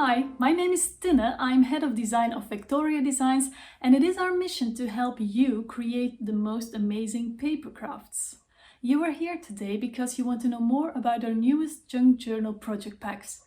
Hi, my name is Tinne. I'm head of design of Victoria Designs, and it is our mission to help you create the most amazing paper crafts. You are here today because you want to know more about our newest junk journal project packs.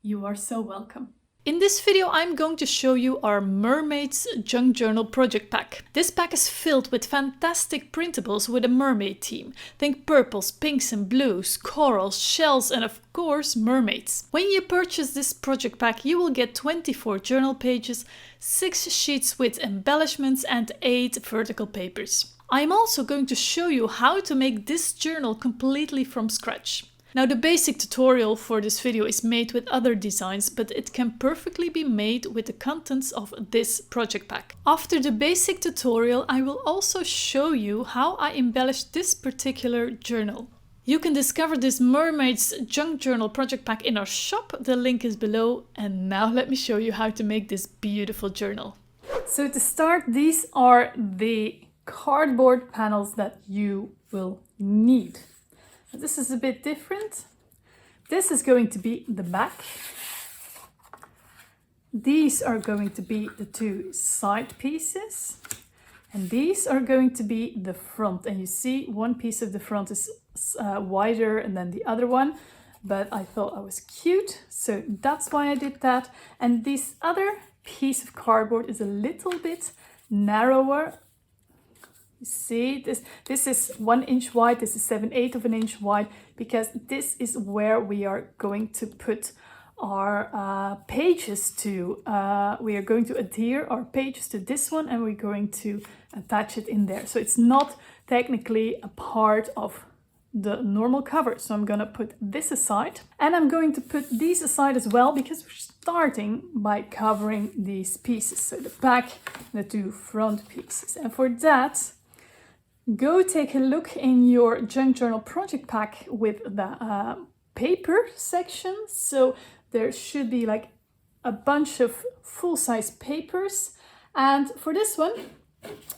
You are so welcome. In this video, I'm going to show you our Mermaids junk journal project pack. This pack is filled with fantastic printables with a mermaid theme. Think purples, pinks and blues, corals, shells and of course mermaids. When you purchase this project pack, you will get 24 journal pages, 6 sheets with embellishments and 8 vertical papers. I'm also going to show you how to make this journal completely from scratch. Now, the basic tutorial for this video is made with other designs, but it can perfectly be made with the contents of this project pack. After the basic tutorial, I will also show you how I embellished this particular journal. You can discover this Mermaids junk journal project pack in our shop. The link is below. And now let me show you how to make this beautiful journal. So to start, these are the cardboard panels that you will need. This is a bit different. This is going to be the back. These are going to be the 2 side pieces. And these are going to be the front. And you see one piece of the front is wider than the other one. But I thought I was cute, so that's why I did that. And this other piece of cardboard is a little bit narrower. You see, this is 1 inch wide, this is 7/8 of an inch wide, because this is where we are going to put our pages to. We are going to adhere our pages to this one and we're going to attach it in there. So it's not technically a part of the normal cover. So I'm going to put this aside and I'm going to put these aside as well, because we're starting by covering these pieces. So the back, the 2 front pieces. And for that, go take a look in your junk journal project pack with the paper section. So there should be like a bunch of full-size papers. And for this one,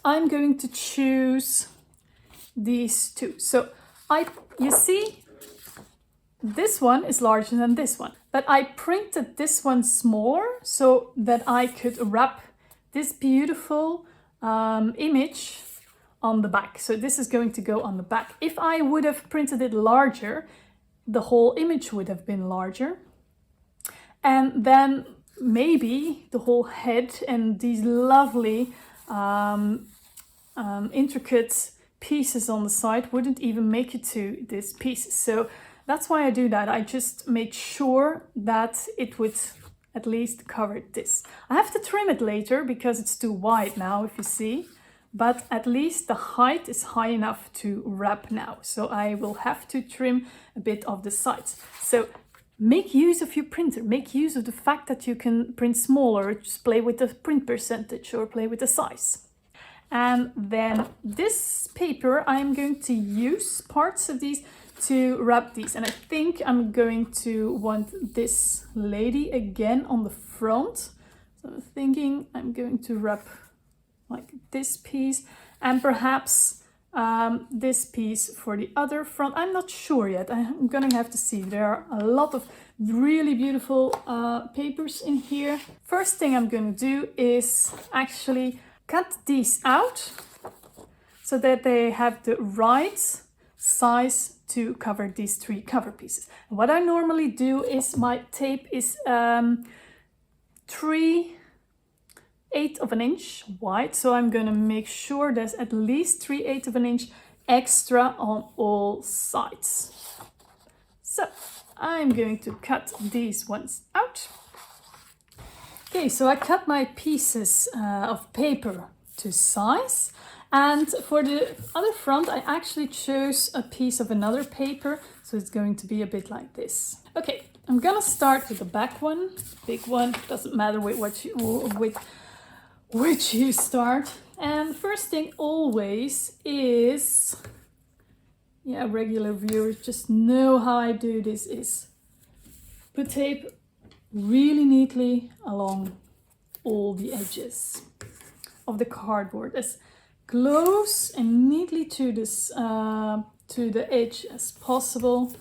I'm going to choose these 2. So you see, this one is larger than this one, but I printed this one smaller so that I could wrap this beautiful image on the back. So this is going to go on the back. If I would have printed it larger, the whole image would have been larger. And then maybe the whole head and these lovely intricate pieces on the side wouldn't even make it to this piece. So that's why I do that. I just made sure that it would at least cover this. I have to trim it later because it's too wide now, if you see. But at least the height is high enough to wrap now. So I will have to trim a bit of the sides. So make use of your printer. Make use of the fact that you can print smaller, just play with the print percentage or play with the size. And then this paper, I'm going to use parts of these to wrap these. And I think I'm going to want this lady again on the front. So I'm thinking I'm going to wrap like this piece and perhaps this piece for the other front. I'm not sure yet. I'm gonna have to see. There are a lot of really beautiful papers in here. First thing I'm gonna do is actually cut these out so that they have the right size to cover these 3 cover pieces. And what I normally do is my tape is 3/8 of an inch wide, so I'm going to make sure there's at least 3/8 of an inch extra on all sides. So I'm going to cut these ones out. Okay, so I cut my pieces of paper to size, and for the other front I actually chose a piece of another paper, so it's going to be a bit like this. Okay, I'm gonna start with the back one, big one, doesn't matter with which you start. And first thing always is, regular viewers just know how I do this, is put tape really neatly along all the edges of the cardboard, as close and neatly to this to the edge as possible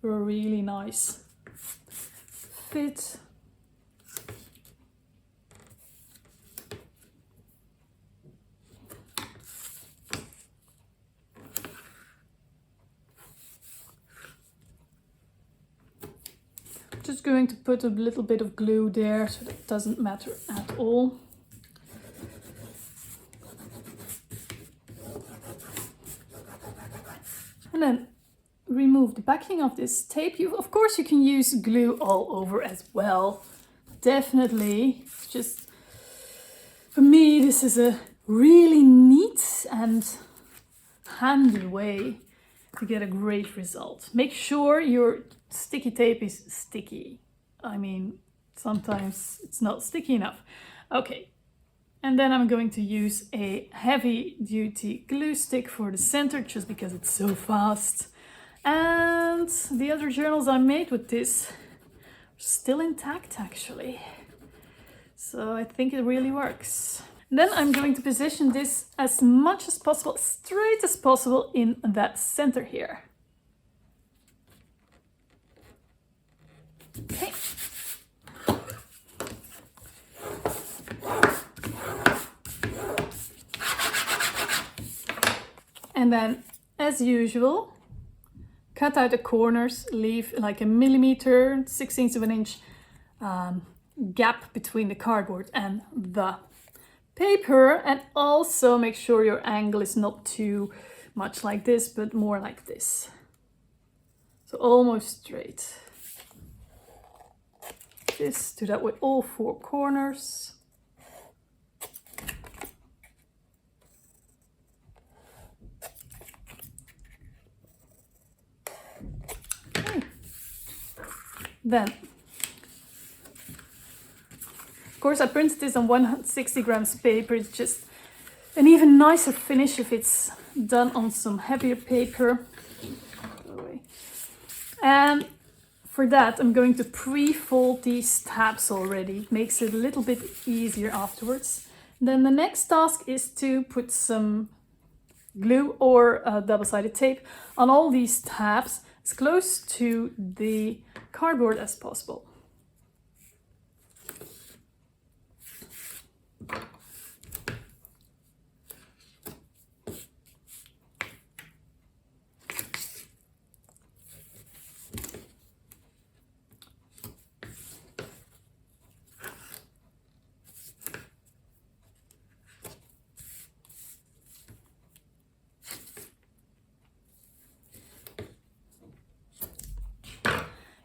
for a really nice fit Just going to put a little bit of glue there so that it doesn't matter at all. And then remove the backing of this tape. Of course you can use glue all over as well. Definitely. Just for me this is a really neat and handy way to get a great result. Make sure your sticky tape is sticky. I mean, sometimes it's not sticky enough. Okay, and then I'm going to use a heavy duty glue stick for the center just because it's so fast. And the other journals I made with this are still intact actually. So I think it really works. Then I'm going to position this as much as possible, straight as possible in that center here. Okay. And then, as usual, cut out the corners, leave like a millimeter, 1/16 of an inch gap between the cardboard and the paper, and also make sure your angle is not too much like this, but more like this. So almost straight. Just do that with all 4 corners. Okay. Then, of course, I printed this on 160 grams paper. It's just an even nicer finish if it's done on some heavier paper. And for that, I'm going to pre-fold these tabs already. It makes it a little bit easier afterwards. Then the next task is to put some glue or double-sided tape on all these tabs as close to the cardboard as possible.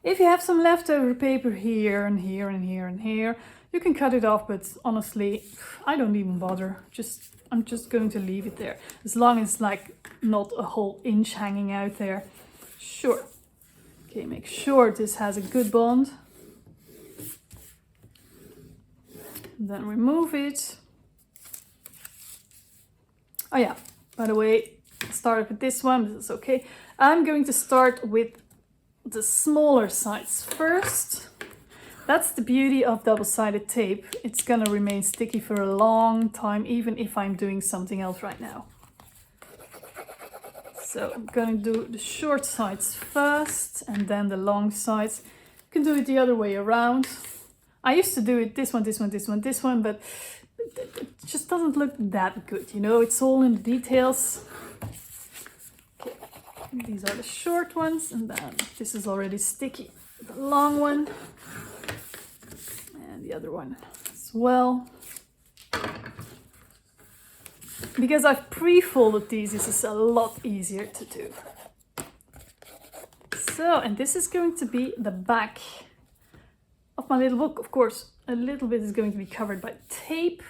If you have some leftover paper here and here and here and here, you can cut it off, but honestly, I don't even bother. I'm just going to leave it there. As long as like not a whole inch hanging out there. Sure. Okay, make sure this has a good bond. Then remove it. Oh yeah, by the way, I started with this one, this is okay. I'm going to start with the smaller sides first. That's the beauty of double-sided tape. It's gonna remain sticky for a long time, even if I'm doing something else right now. So I'm gonna do the short sides first and then the long sides. You can do it the other way around. I used to do it this one, but it just doesn't look that good, you know, it's all in the details. These are the short ones, and then this is already sticky. The long one, and the other one as well. Because I've pre-folded these, this is a lot easier to do. So, and this is going to be the back of my little book. Of course, a little bit is going to be covered by tape,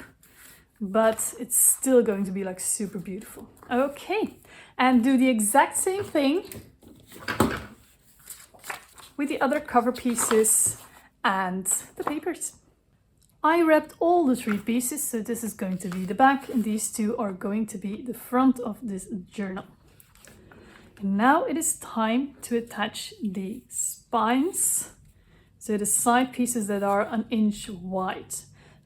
but it's still going to be like super beautiful. Okay, and do the exact same thing with the other cover pieces and the papers. I wrapped all the 3 pieces, so this is going to be the back and these 2 are going to be the front of this journal. And now it is time to attach the spines, so the side pieces that are 1 inch wide.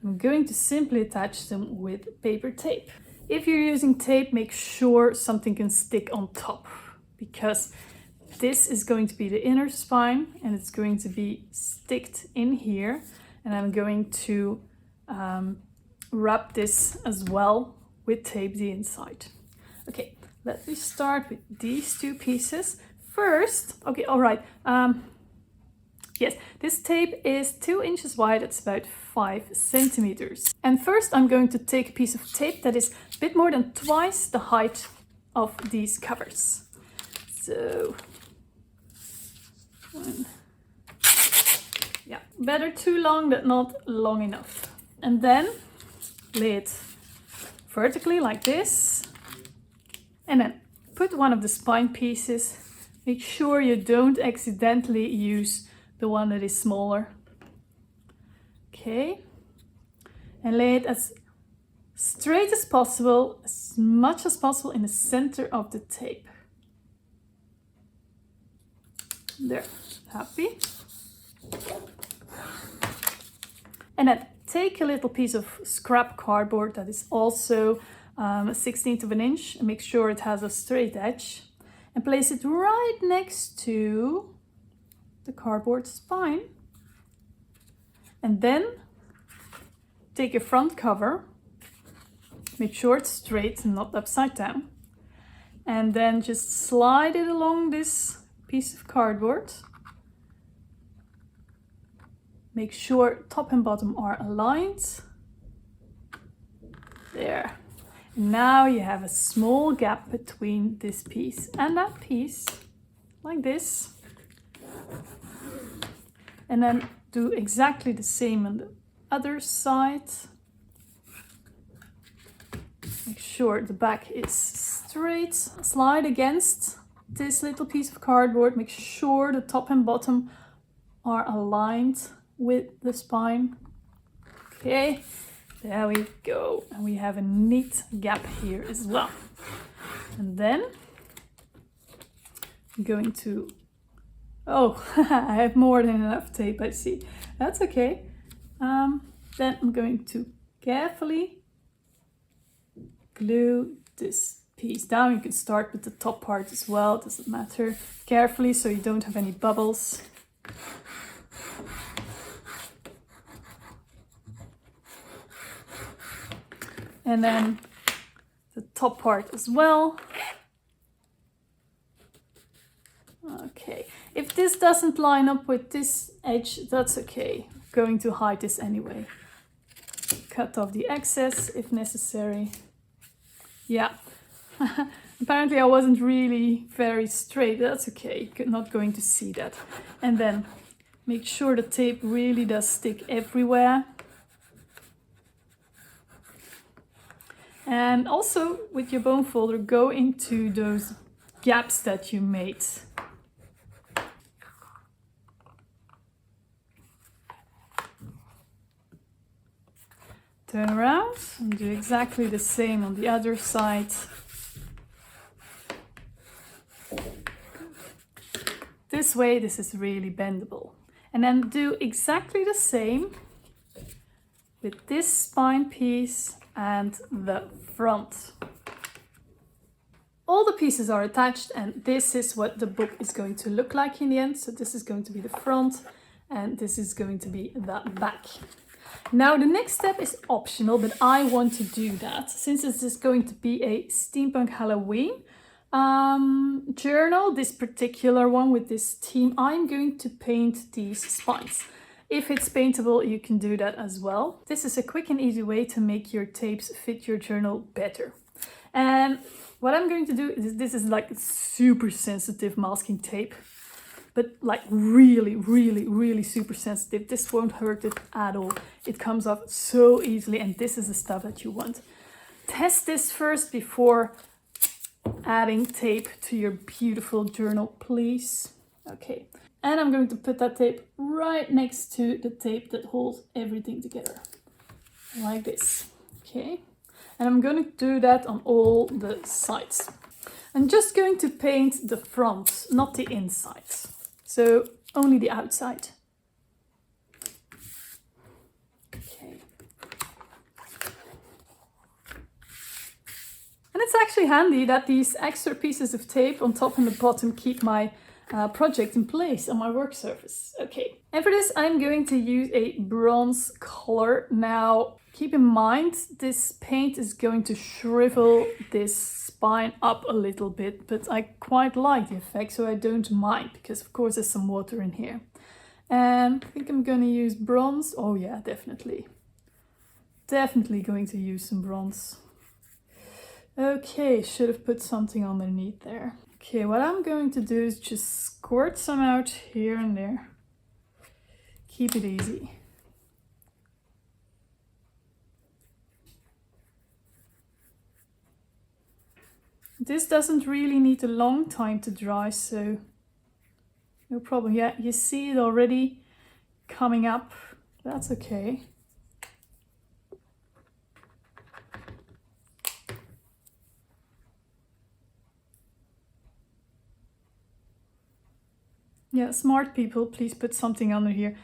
I'm going to simply attach them with paper tape. If you're using tape, make sure something can stick on top, because this is going to be the inner spine and it's going to be sticked in here, and I'm going to wrap this as well with tape the inside. Okay, let me start with these 2 pieces first. Okay, all right. Yes, this tape is 2 inches wide, it's about 5 centimeters. And first I'm going to take a piece of tape that is a bit more than twice the height of these covers. So, yeah, better too long than not long enough. And then lay it vertically like this. And then put one of the spine pieces. Make sure you don't accidentally use the one that is smaller. Okay. And lay it as straight as possible, as much as possible in the center of the tape. There, happy. And then take a little piece of scrap cardboard that is also 1/16 of an inch and make sure it has a straight edge and place it right next to the cardboard spine. And then take your front cover, make sure it's straight and not upside down, and then just slide it along this piece of cardboard. Make sure top and bottom are aligned. There. Now you have a small gap between this piece and that piece, like this. And then do exactly the same on the other side. Make sure the back is straight. Slide against this little piece of cardboard. Make sure the top and bottom are aligned with the spine. Okay. There we go. And we have a neat gap here as well. And then I'm going to, oh, I have more than enough tape, I see. That's okay. Then I'm going to carefully glue this piece down. You can start with the top part as well, it doesn't matter. Carefully so you don't have any bubbles. And then the top part as well. Okay, if this doesn't line up with this edge, that's okay. I'm going to hide this anyway. Cut off the excess if necessary. Yeah, apparently I wasn't really very straight, that's okay. You're not going to see that. And then make sure the tape really does stick everywhere. And also with your bone folder, go into those gaps that you made. Turn around and do exactly the same on the other side. This way, this is really bendable. And then do exactly the same with this spine piece and the front. All the pieces are attached and this is what the book is going to look like in the end. So this is going to be the front and this is going to be the back. Now the next step is optional, but I want to do that since this is going to be a steampunk Halloween journal, this particular one with this theme. I'm going to paint these spines. If it's paintable, you can do that as well. This is a quick and easy way to make your tapes fit your journal better. And what I'm going to do is, this is like super sensitive masking tape, but like really super sensitive. This won't hurt it at all. It comes off so easily and this is the stuff that you want. Test this first before adding tape to your beautiful journal, please. Okay. And I'm going to put that tape right next to the tape that holds everything together. Like this. Okay. And I'm going to do that on all the sides. I'm just going to paint the front, not the inside. So only the outside. Okay. And it's actually handy that these extra pieces of tape on top and the bottom keep my project in place on my work surface. Okay, and for this I'm going to use a bronze color. Now keep in mind this paint is going to shrivel this spine up a little bit, but I quite like the effect, so I don't mind because of course there's some water in here. And I think I'm gonna use bronze. Oh yeah, definitely. Definitely going to use some bronze. Okay, should have put something underneath there. Okay, what I'm going to do is just squirt some out here and there. Keep it easy. This doesn't really need a long time to dry, so no problem. Yeah, you see it already coming up. That's okay. Yeah, smart people, please put something under here.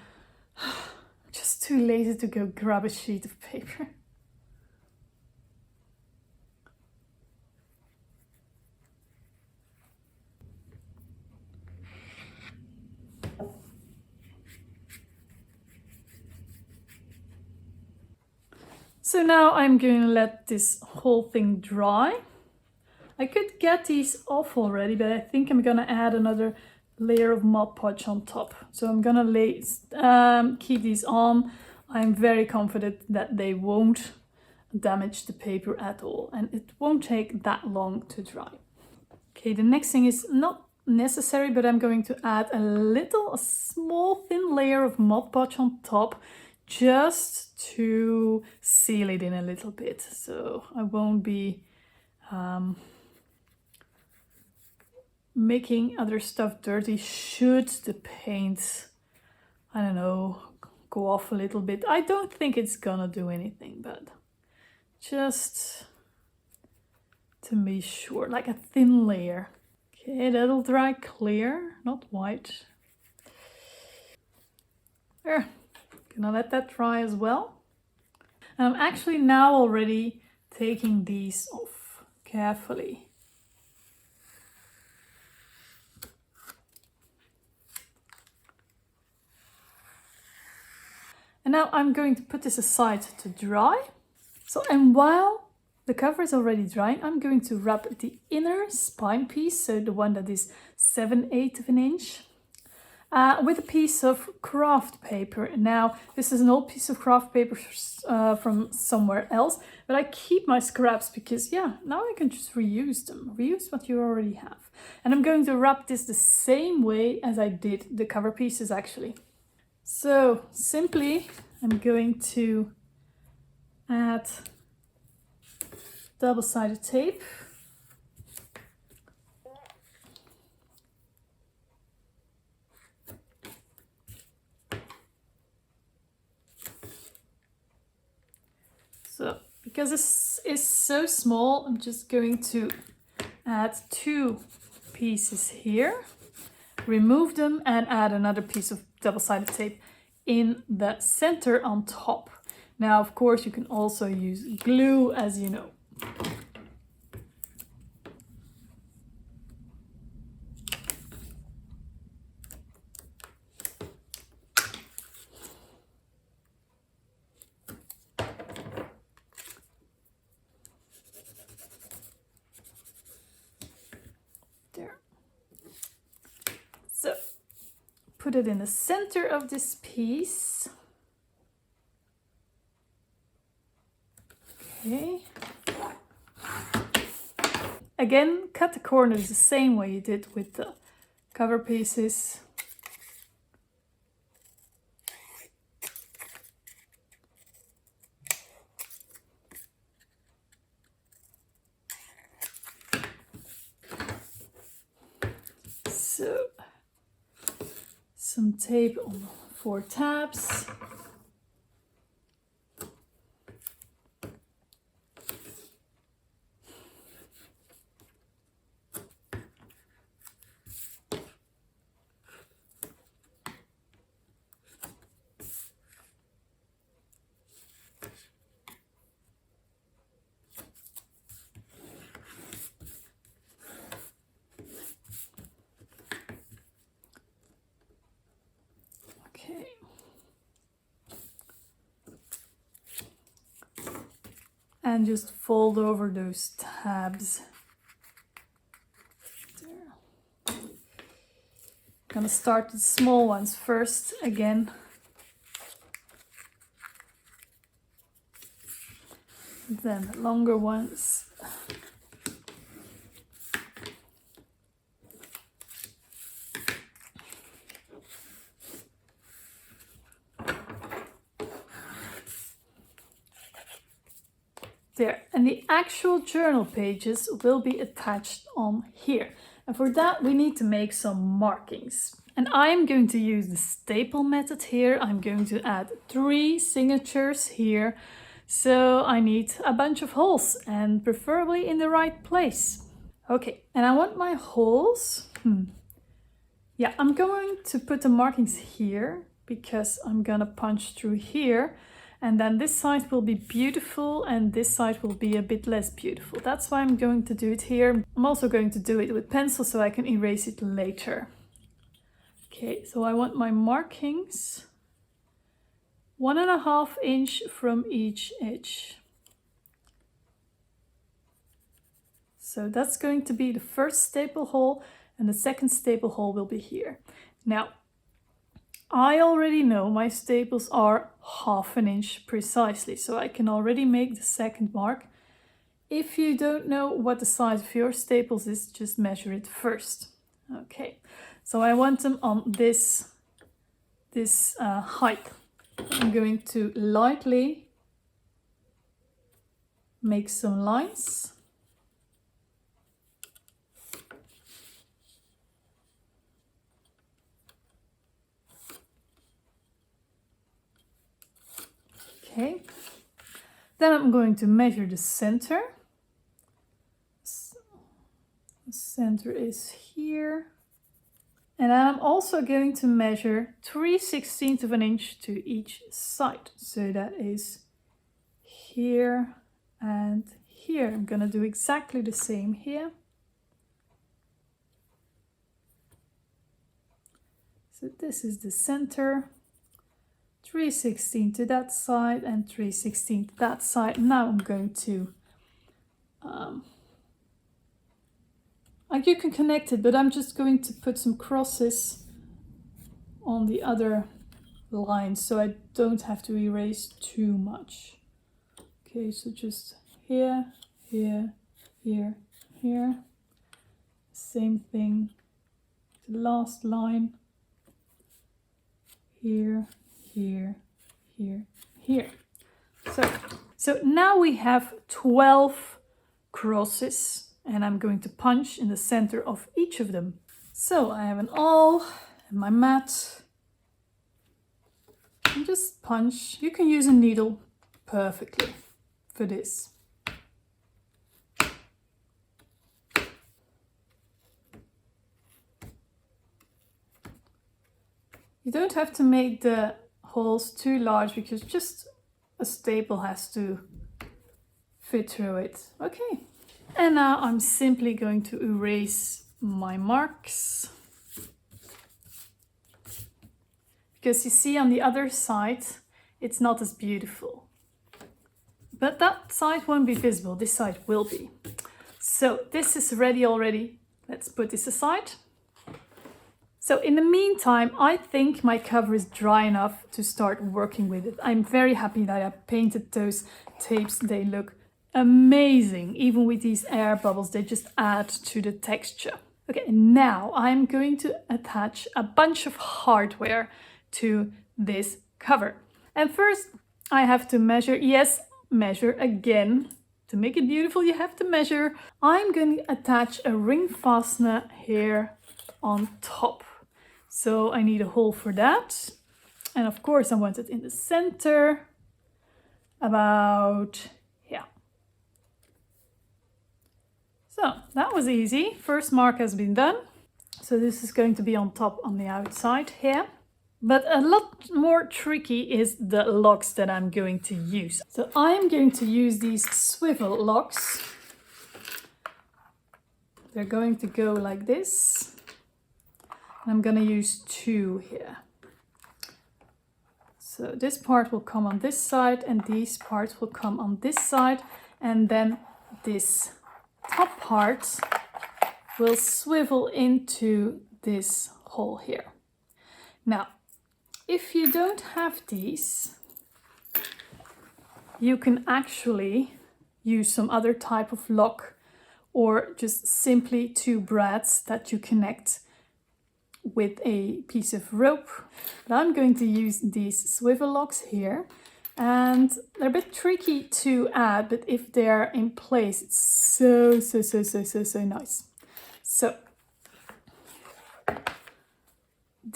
Just too lazy to go grab a sheet of paper. So now I'm going to let this whole thing dry. I could get these off already, but I think I'm gonna add another layer of Mod Podge on top. So I'm gonna keep these on. I'm very confident that they won't damage the paper at all, and it won't take that long to dry. Okay, the next thing is not necessary, but I'm going to add a small thin layer of Mod Podge on top, just to seal it in a little bit. So I won't be making other stuff dirty should the paint, I don't know, go off a little bit. I don't think it's gonna do anything, but just to be sure, like a thin layer. Okay, that'll dry clear, not white. There, gonna let that dry as well. And I'm actually now already taking these off carefully. And now I'm going to put this aside to dry. So, and while the cover is already drying, I'm going to wrap the inner spine piece, so the one that is 7/8 of an inch, with a piece of craft paper. Now, this is an old piece of craft paper from somewhere else, but I keep my scraps because, yeah, now I can just reuse them. Reuse what you already have. And I'm going to wrap this the same way as I did the cover pieces, actually. So simply, I'm going to add double-sided tape. So because this is so small, I'm just going to add 2 pieces here, remove them, and add another piece of double-sided tape in the center on top. Now, of course, you can also use glue, as you know. There. So, put it in the center of this piece. Okay. Again, cut the corners the same way you did with the cover pieces. So, some tape on 4 tabs. Okay. And just fold over those tabs. There. gonna start with the small ones first again. Then the longer ones. There, and the actual journal pages will be attached on here. And for that we need to make some markings. And I am going to use the staple method here. I'm going to add 3 signatures here. So I need a bunch of holes and preferably in the right place. Okay, and I want my holes. Yeah, I'm going to put the markings here because I'm gonna punch through here. And then this side will be beautiful and this side will be a bit less beautiful. That's why I'm going to do it here. I'm also going to do it with pencil so I can erase it later. Okay, so I want my markings 1.5 inch from each edge. So that's going to be the first staple hole and the second staple hole will be here. Now, I already know my staples are 1/2 inch precisely, so I can already make the second mark. If you don't know what the size of your staples is, just measure it first. Okay, so I want them on this height. I'm going to lightly make some lines. Okay, then I'm going to measure the center. So the center is here. And I'm also going to measure 3/16 of an inch to each side. So that is here and here. I'm going to do exactly the same here. So this is the center. 3/16 to that side and 3/16 to that side. Now I'm going to, you can connect it, but I'm just going to put some crosses on the other lines so I don't have to erase too much. Okay, so just here, here, here, here. Same thing, the last line, here, here, here, here. So now we have 12 crosses and I'm going to punch in the center of each of them. So I have an awl and my mat. And just punch. You can use a needle perfectly for this. You don't have to make the holes too large because just a staple has to fit through it. Okay, and now I'm simply going to erase my marks because you see on the other side it's not as beautiful, but that side won't be visible, this side will be. So this is ready already. Let's put this aside. So in the meantime, I think my cover is dry enough to start working with it. I'm very happy that I painted those tapes. They look amazing. Even with these air bubbles, they just add to the texture. Okay, now I'm going to attach a bunch of hardware to this cover. And first I have to measure. Yes, measure again. To make it beautiful, you have to measure. I'm going to attach a ring fastener here on top. So I need a hole for that. And of course I want it in the center, about, yeah. So that was easy. First mark has been done. So this is going to be on top on the outside here. But a lot more tricky is the locks that I'm going to use. So I'm going to use these swivel locks. They're going to go like this. I'm going to use 2 here. So this part will come on this side and these parts will come on this side, and then this top part will swivel into this hole here. Now, if you don't have these, you can actually use some other type of lock or just simply two brads that you connect with a piece of rope. But I'm going to use these swivel locks here, and they're a bit tricky to add, but if they're in place, it's so nice. So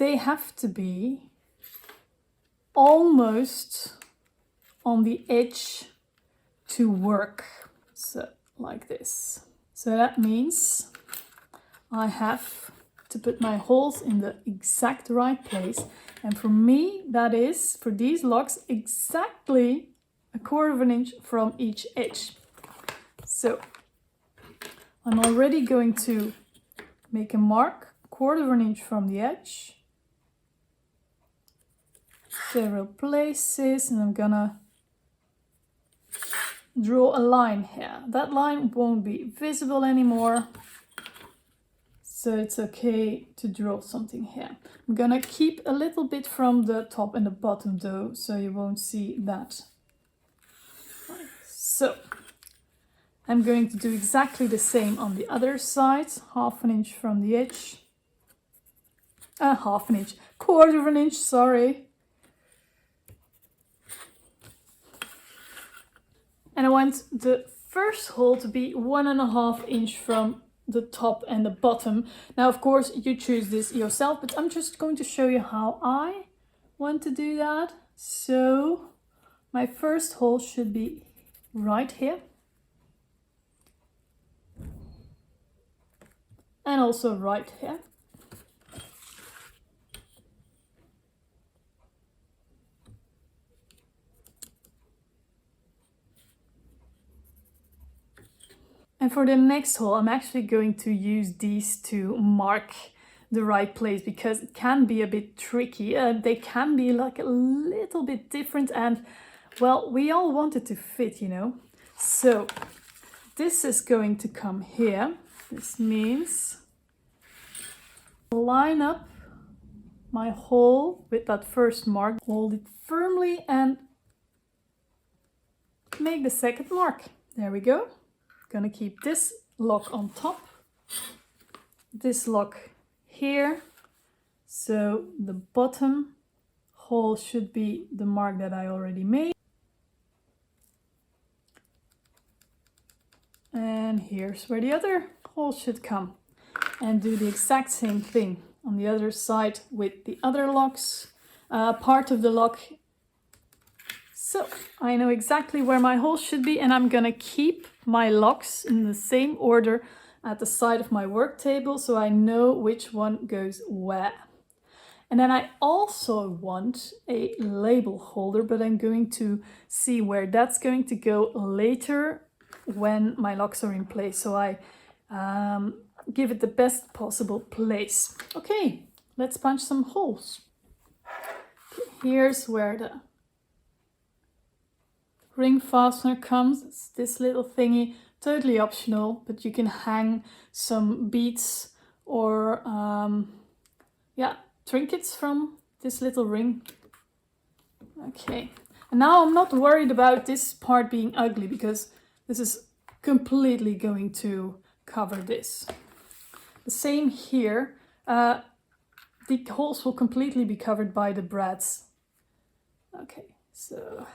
they have to be almost on the edge to work. So like this. So that means I have to put my holes in the exact right place. And for me, that is, for these locks, exactly 1/4 inch from each edge. So I'm already going to make a mark 1/4 inch from the edge. Several places, and I'm gonna draw a line here. That line won't be visible anymore, so it's okay to draw something here. I'm gonna keep a little bit from the top and the bottom though, so you won't see that. So I'm going to do exactly the same on the other side, 1/2 inch from the edge. 1/2 inch, 1/4 inch, sorry. And I want the first hole to be 1.5 inch from the top and the bottom. Now, of course, you choose this yourself, but I'm just going to show you how I want to do that. So my first hole should be right here. And also right here. And for the next hole, I'm actually going to use these to mark the right place, because it can be a bit tricky. They can be like a little bit different, and well, we all want it to fit, you know. So this is going to come here. This means line up my hole with that first mark, hold it firmly and make the second mark. There we go. Gonna keep this lock on top, this lock here, so the bottom hole should be the mark that I already made, and here's where the other hole should come, and do the exact same thing on the other side with the other locks, part of the lock. So I know exactly where my hole should be, and I'm gonna keep my locks in the same order at the side of my work table, so I know which one goes where. And then I also want a label holder, but I'm going to see where that's going to go later when my locks are in place, so I give it the best possible place. Okay, let's punch some holes. Here's where the ring fastener comes. It's this little thingy, totally optional, but you can hang some beads or trinkets from this little ring. Okay, and now I'm not worried about this part being ugly, because this is completely going to cover this. The same here, the holes will completely be covered by the brads. Okay, so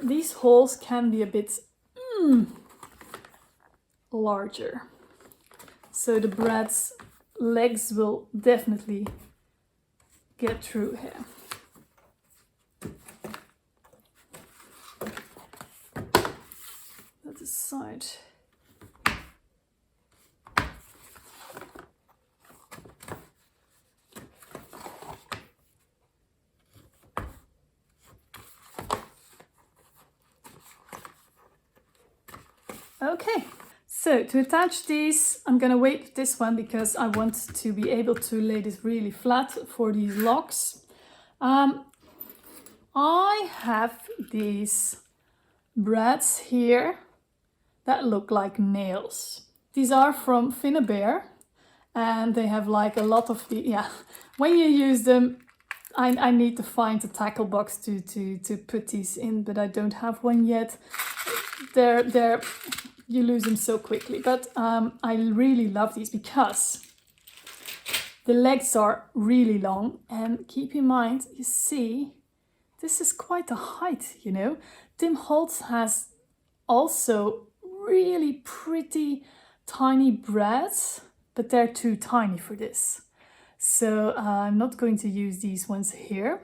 these holes can be a bit larger, so the brad's legs will definitely get through here. Other side. Okay, so to attach these, I'm gonna wait with this one because I want to be able to lay this really flat for these locks. I have these brads here that look like nails. These are from Finnabair, and they have like a lot of the, yeah, when you use them, I need to find a tackle box to put these in, but I don't have one yet. They're you lose them so quickly, but I really love these because the legs are really long, and keep in mind, you see, this is quite a height, you know. Tim Holtz has also really pretty tiny brads, but they're too tiny for this. So I'm not going to use these ones here.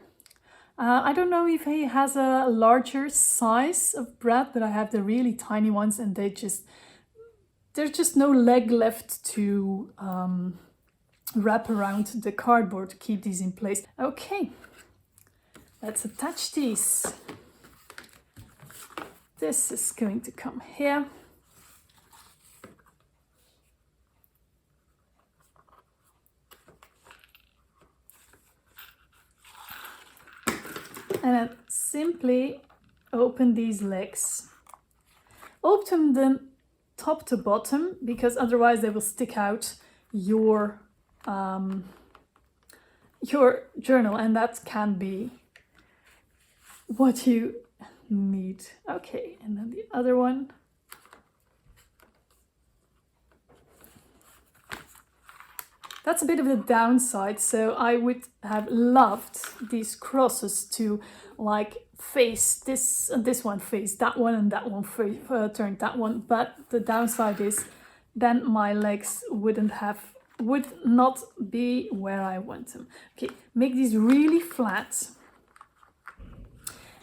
I don't know if he has a larger size of brad, but I have the really tiny ones, and there's just no leg left to wrap around the cardboard to keep these in place. Okay, let's attach these. This is going to come here. And then simply open these legs. Open them top to bottom, because otherwise they will stick out your journal, and that can be what you need. Okay, and then the other one. That's a bit of the downside, so I would have loved these crosses to like face this, and this one face that one, and that one turn that one, but the downside is then my legs would not be where I want them. Okay, make these really flat,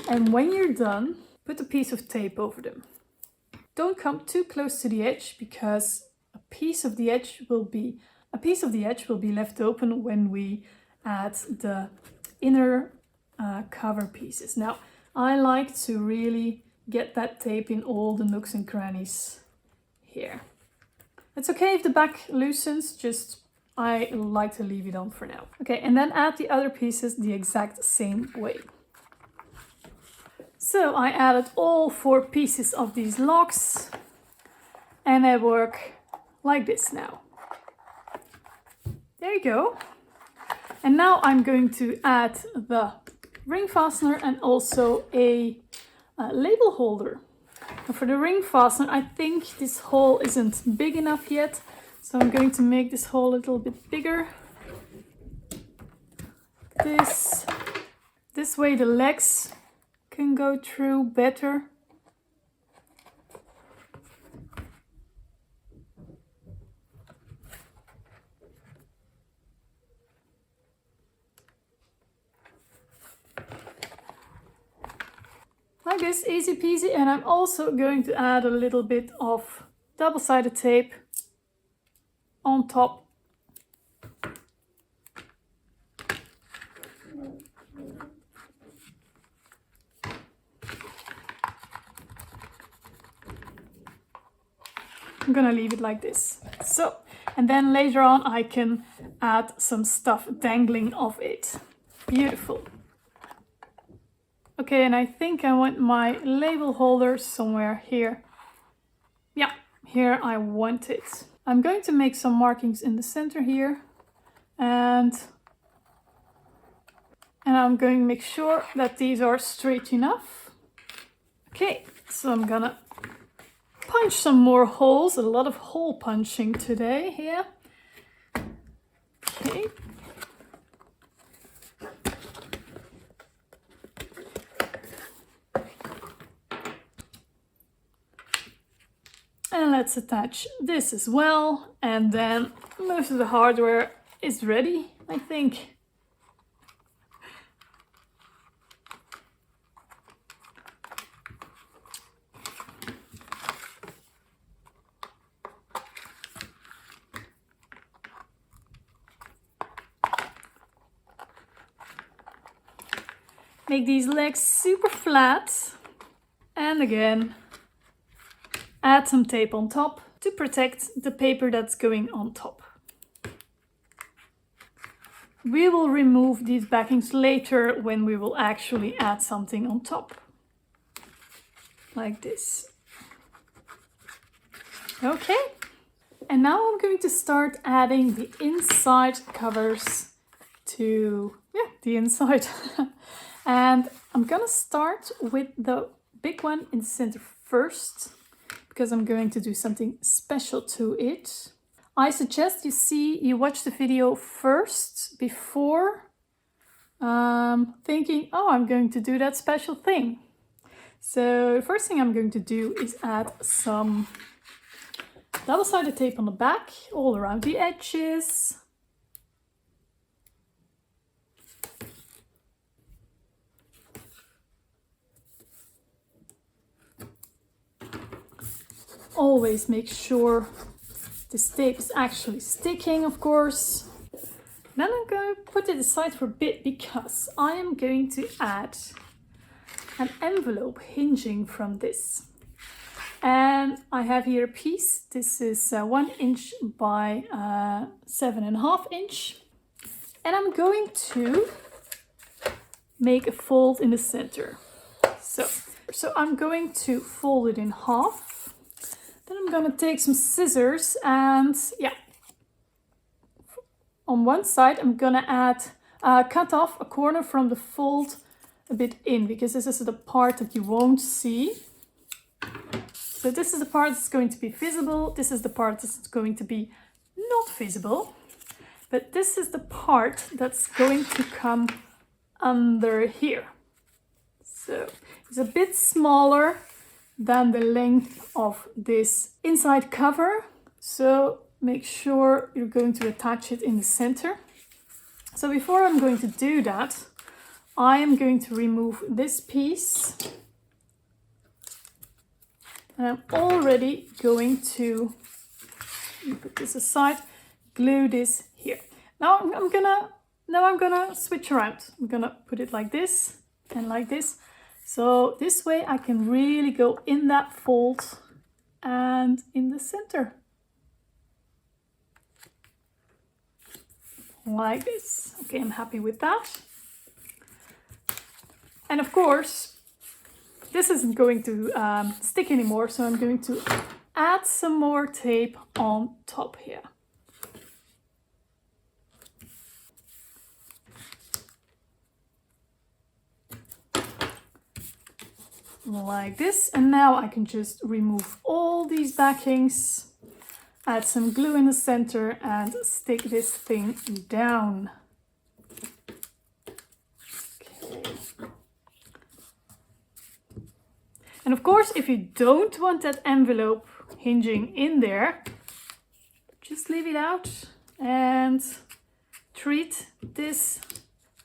and when you're done, put a piece of tape over them. Don't come too close to the edge, because a piece of the edge will be left open when we add the inner cover pieces. Now, I like to really get that tape in all the nooks and crannies here. It's okay if the back loosens, just I like to leave it on for now. Okay, and then add the other pieces the exact same way. So I added all 4 pieces of these locks, and they work like this now. There you go. And now I'm going to add the ring fastener and also a label holder. And for the ring fastener, I think this hole isn't big enough yet, so I'm going to make this hole a little bit bigger. This way the legs can go through better. Like this, easy peasy. And I'm also going to add a little bit of double-sided tape on top. I'm gonna leave it like this. So, and then later on I can add some stuff dangling off it. Beautiful. Okay, and I think I want my label holder somewhere here. Yeah, here I want it. I'm going to make some markings in the center here, and I'm going to make sure that these are straight enough. Okay, so I'm gonna punch some more holes. A lot of hole punching today here. Okay. And let's attach this as well, and then most of the hardware is ready, I think. Make these legs super flat, and again add some tape on top to protect the paper that's going on top. We will remove these backings later when we will actually add something on top. Like this. Okay. And now I'm going to start adding the inside covers to the inside. And I'm gonna start with the big one in the center first, because I'm going to do something special to it. I suggest you watch the video first before thinking, oh, I'm going to do that special thing. So the first thing I'm going to do is add some double-sided tape on the back, all around the edges. Always make sure this tape is actually sticking, of course. Then I'm going to put it aside for a bit because I am going to add an envelope hinging from this. And I have here a piece. This is 1 inch by 7.5 inch. And I'm going to make a fold in the center. So I'm going to fold it in half. Then I'm going to take some scissors and on one side I'm going to cut off a corner from the fold a bit in, because this is the part that you won't see. So this is the part that's going to be visible. This is the part that's going to be not visible. But this is the part that's going to come under here. So it's a bit smaller than the length of this inside cover. So make sure you're going to attach it in the center. So before I'm going to do that, I am going to remove this piece. And I'm already going to put this aside, glue this here. Now I'm gonna switch around. I'm gonna put it like this and like this. So this way I can really go in that fold and in the center. Like this. Okay, I'm happy with that. And of course, this isn't going to stick anymore, so I'm going to add some more tape on top here. Like this, and now I can just remove all these backings, add some glue in the center and stick this thing down. Okay. And of course, if you don't want that envelope hinging in there, just leave it out and treat this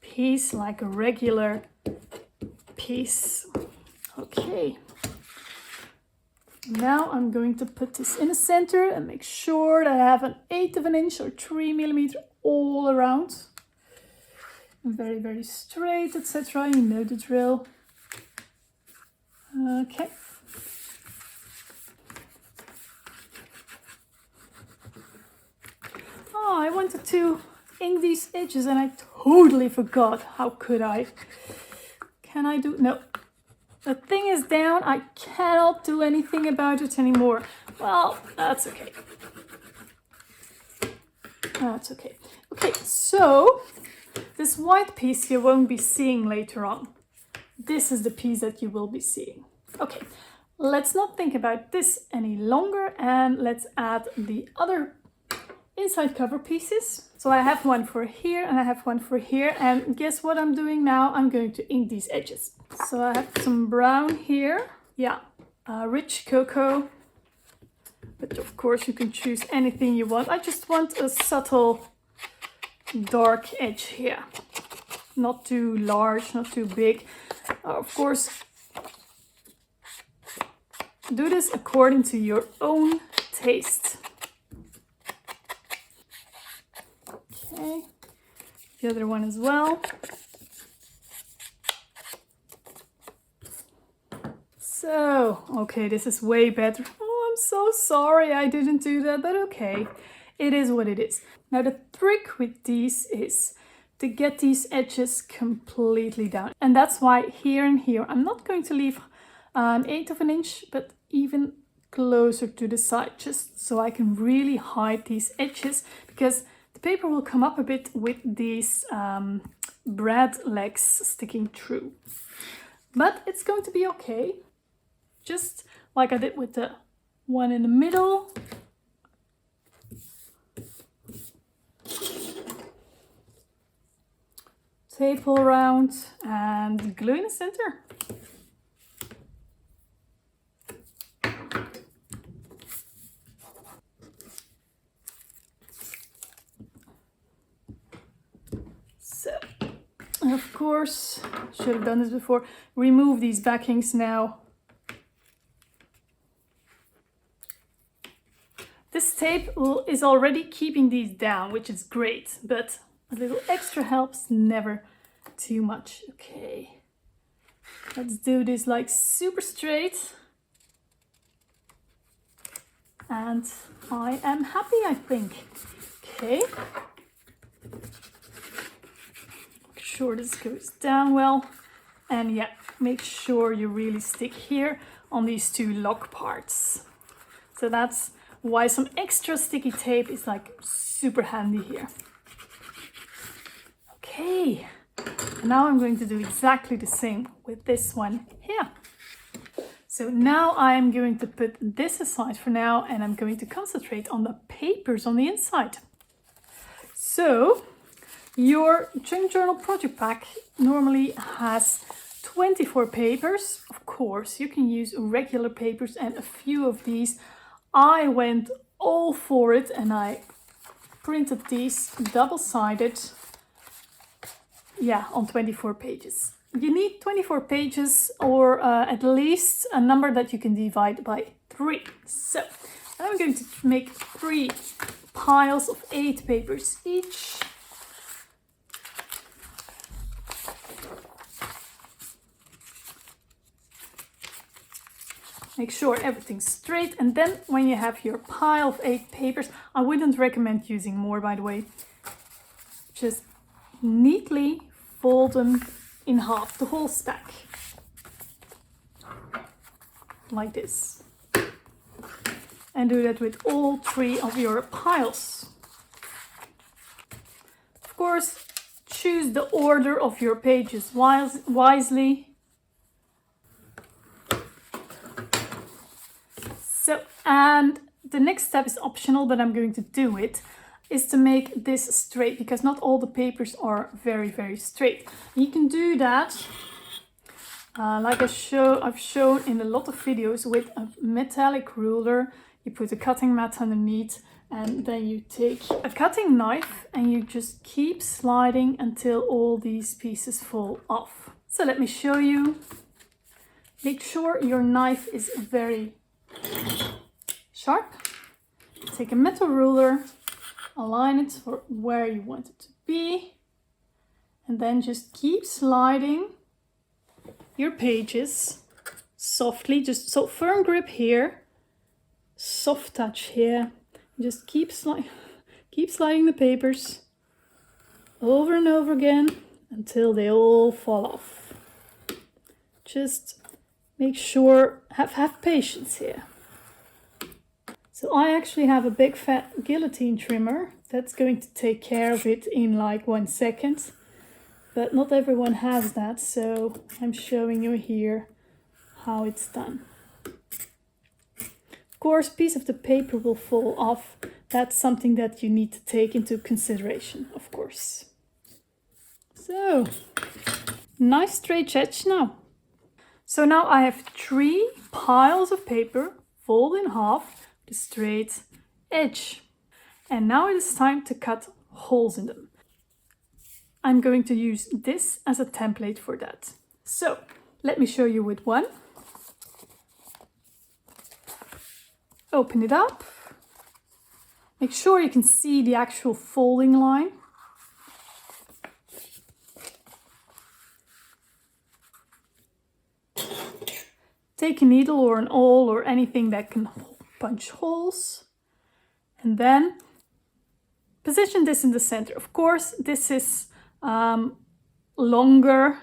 piece like a regular piece. Okay, now I'm going to put this in the center and make sure that I have an 1/8 of an inch or 3 millimeter all around. Very, very straight, etc. You know the drill. Okay. Oh, I wanted to ink these edges and I totally forgot. How could I? Can I do? No. The thing is down, I cannot do anything about it anymore. Well, that's okay. That's okay. Okay, so this white piece you won't be seeing later on. This is the piece that you will be seeing. Okay, let's not think about this any longer and let's add the other inside cover pieces. So I have one for here and I have one for here, and guess what I'm doing now? I'm going to ink these edges. So I have some brown here, rich cocoa, but of course you can choose anything you want. I just want a subtle dark edge here, not too large, not too big. Of course, do this according to your own taste. Okay, the other one as well. So, okay, this is way better. Oh, I'm so sorry I didn't do that, but okay, it is what it is. Now the trick with these is to get these edges completely down. And that's why here and here, I'm not going to leave an 1/8 of an inch, but even closer to the side, just so I can really hide these edges, because the paper will come up a bit with these bread legs sticking through. But it's going to be okay, just like I did with the one in the middle. Tape all around and glue in the center. So, of course, should have done this before. Remove these backings now. This tape is already keeping these down, which is great, but a little extra helps, never too much. Okay, let's do this like super straight. And I am happy, I think. Okay. Make sure this goes down well. And yeah, make sure you really stick here on these two lock parts. So that's why some extra sticky tape is like super handy here. Okay, and now I'm going to do exactly the same with this one here. So now I'm going to put this aside for now, and I'm going to concentrate on the papers on the inside. So your junk journal project pack normally has 24 papers. Of course, you can use regular papers and a few of these. I went all for it and I printed these double-sided, yeah, on 24 pages. You need 24 pages or at least a number that you can divide by 3. So I'm going to make 3 piles of 8 papers each. Make sure everything's straight, and then when you have your pile of 8 papers, I wouldn't recommend using more, by the way. Just neatly fold them in half, the whole stack. Like this. And do that with all 3 of your piles. Of course, choose the order of your pages wisely. So, and the next step is optional, but I'm going to do it, is to make this straight, because not all the papers are very straight. You can do that, like I've shown in a lot of videos, with a metallic ruler. You put a cutting mat underneath, and then you take a cutting knife and you just keep sliding until all these pieces fall off. So let me show you. Make sure your knife is very sharp. Take a metal ruler, align it for where you want it to be, and then just keep sliding your pages softly. Just so firm grip here, soft touch here. Just keep sliding the papers over and over again until they all fall off. Just make sure, have patience here. So I actually have a big fat guillotine trimmer that's going to take care of it in like 1 second. But not everyone has that, so I'm showing you here how it's done. Of course, a piece of the paper will fall off. That's something that you need to take into consideration, of course. So, nice straight edge now. So now I have 3 piles of paper folded in half, the straight edge. And now it is time to cut holes in them. I'm going to use this as a template for that. So let me show you with one. Open it up. Make sure you can see the actual folding line. Take a needle or an awl or anything that can punch holes. And then position this in the center. Of course, this is longer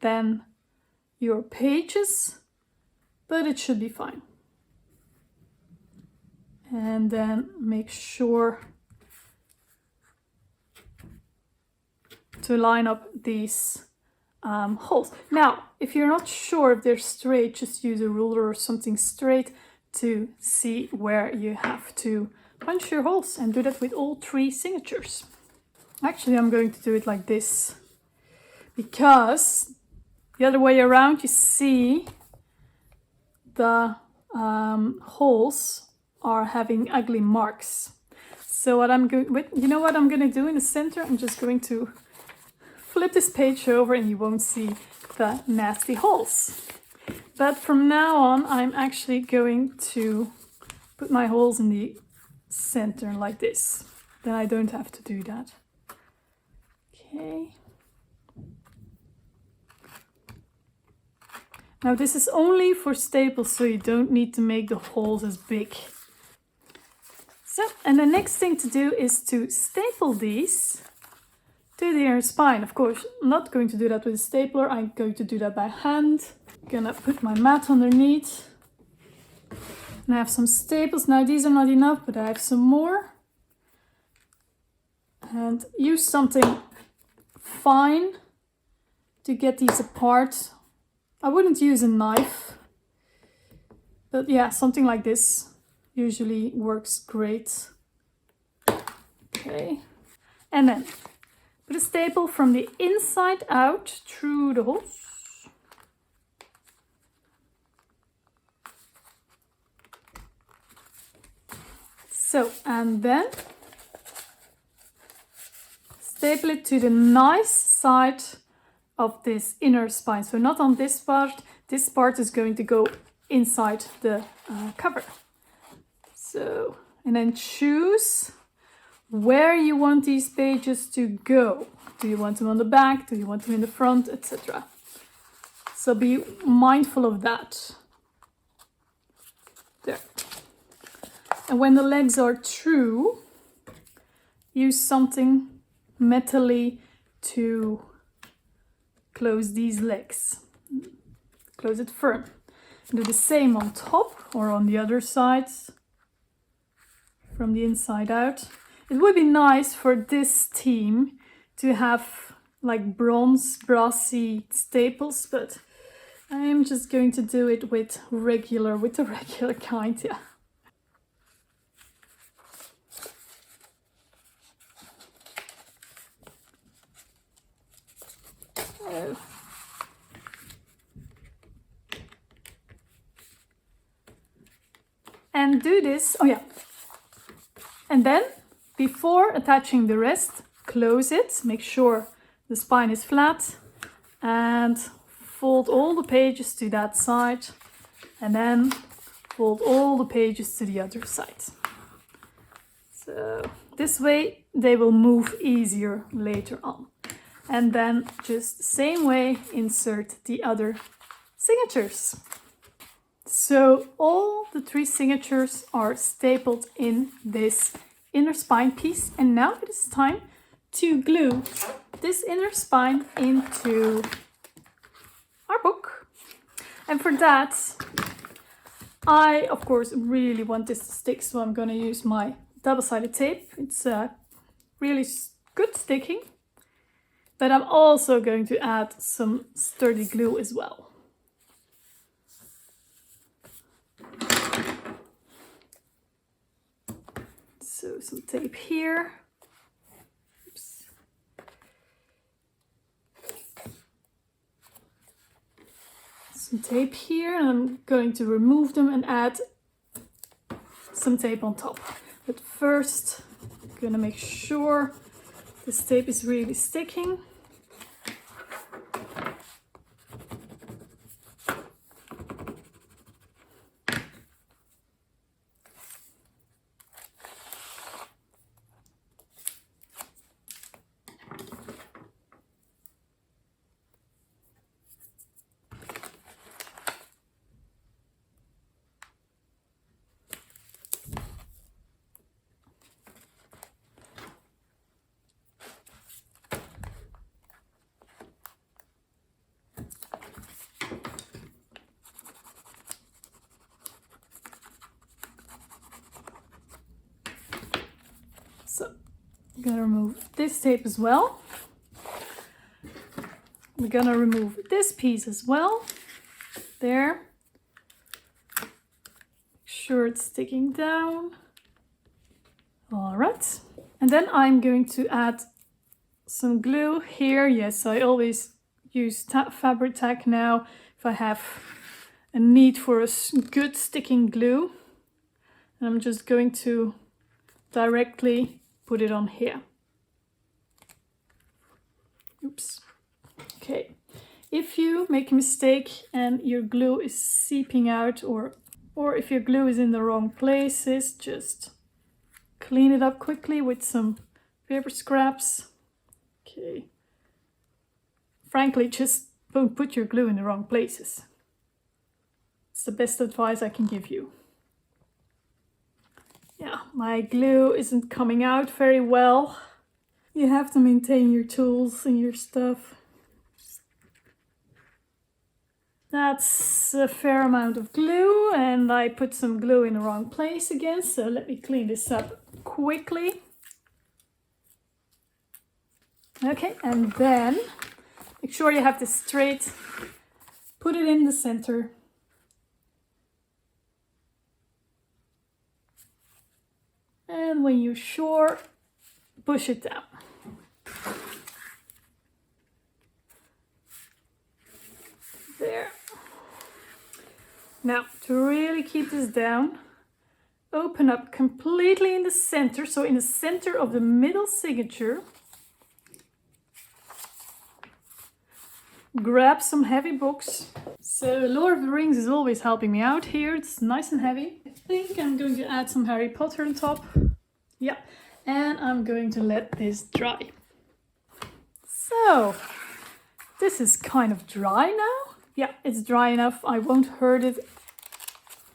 than your pages, but it should be fine. And then make sure to line up these holes. Now, if you're not sure if they're straight, just use a ruler or something straight to see where you have to punch your holes, and do that with all 3 signatures. Actually, I'm going to do it like this, because the other way around, you see the holes are having ugly marks. So what I'm going with, you know what I'm going to do in the center? I'm just going to flip this page over and you won't see the nasty holes. But from now on, I'm actually going to put my holes in the center like this. Then I don't have to do that. Okay. Now this is only for staples, so you don't need to make the holes as big. So, and the next thing to do is to staple these to the inner spine. Of course, I'm not going to do that with a stapler. I'm going to do that by hand. I'm gonna put my mat underneath. And I have some staples. Now these are not enough, but I have some more. And use something fine to get these apart. I wouldn't use a knife, but yeah, something like this usually works great. Okay, and then put a staple from the inside out through the holes. So, and then staple it to the nice side of this inner spine. So not on this part. This part is going to go inside the cover. So, and then choose where you want these pages to go. Do you want them on the back? Do you want them in the front, etc.? So be mindful of that. There. And when the legs are true, use something metally to close these legs. Close it firm. Do the same on top or on the other sides. From the inside out. It would be nice for this team to have like bronze, brassy staples, but I'm just going to do it with the regular kind, yeah. And do this, oh yeah. And then, before attaching the rest, close it, make sure the spine is flat, and fold all the pages to that side, and then fold all the pages to the other side. So this way they will move easier later on. And then just the same way, insert the other signatures. So all the 3 signatures are stapled in this inner spine piece, and now it is time to glue this inner spine into our book. And for that, I of course really want this to stick, so I'm going to use my double-sided tape. It's really good sticking, but I'm also going to add some sturdy glue as well. So some tape here. Oops. Some tape here, and I'm going to remove them and add some tape on top. But first, I'm going to make sure this tape is really sticking. gonna remove this tape as well. We're gonna remove this piece as well. There. Make sure it's sticking down. All right. And then I'm going to add some glue here. Yes, I always use fabric tack now if I have a need for a good sticking glue. And I'm just going to directly put it on here. Oops. Okay. If you make a mistake and your glue is seeping out, or if your glue is in the wrong places, just clean it up quickly with some paper scraps. Okay. Frankly, just don't put your glue in the wrong places. It's the best advice I can give you. Yeah, my glue isn't coming out very well. You have to maintain your tools and your stuff. That's a fair amount of glue, and I put some glue in the wrong place again, so let me clean this up quickly. Okay, and then make sure you have this straight. Put it in the center. And when you're sure, push it down. There. Now, to really keep this down, open up completely in the center. So in the center of the middle signature, grab some heavy books. So Lord of the Rings is always helping me out here. It's nice and heavy. I think I'm going to add some Harry Potter on top. Yeah, and I'm going to let this dry. So this is kind of dry now. Yeah, it's dry enough. I won't hurt it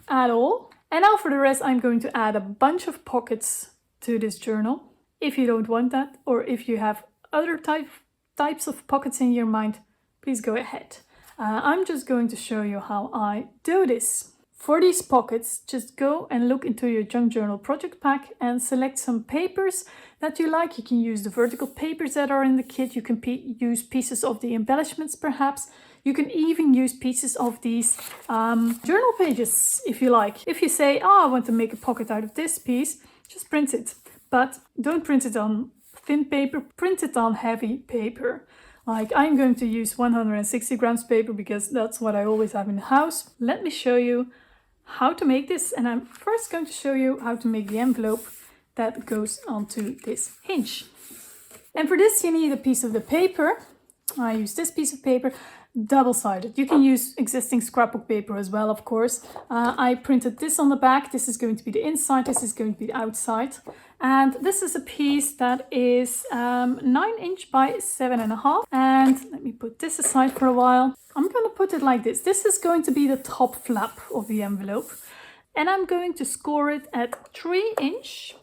at all. And now for the rest, I'm going to add a bunch of pockets to this journal. If you don't want that, or if you have other types of pockets in your mind, please go ahead. I'm just going to show you how I do this. For these pockets, just go and look into your junk journal project pack and select some papers that you like. You can use the vertical papers that are in the kit. You can use pieces of the embellishments perhaps. You can even use pieces of these journal pages if you like. If you say, oh, I want to make a pocket out of this piece, just print it. But don't print it on thin paper, print it on heavy paper. Like I'm going to use 160 grams paper because that's what I always have in the house. Let me show you how to make this, and I'm first going to show you how to make the envelope that goes onto this hinge. And for this you need a piece of the paper. I use this piece of paper, double-sided. You can use existing scrapbook paper as well, of course. I printed this on the back. This is going to be the inside, this is going to be the outside. And this is a piece that is 9 inch by 7.5. And let me put this aside for a while. I'm going to put it like this. This is going to be the top flap of the envelope. And I'm going to score it at 3 inch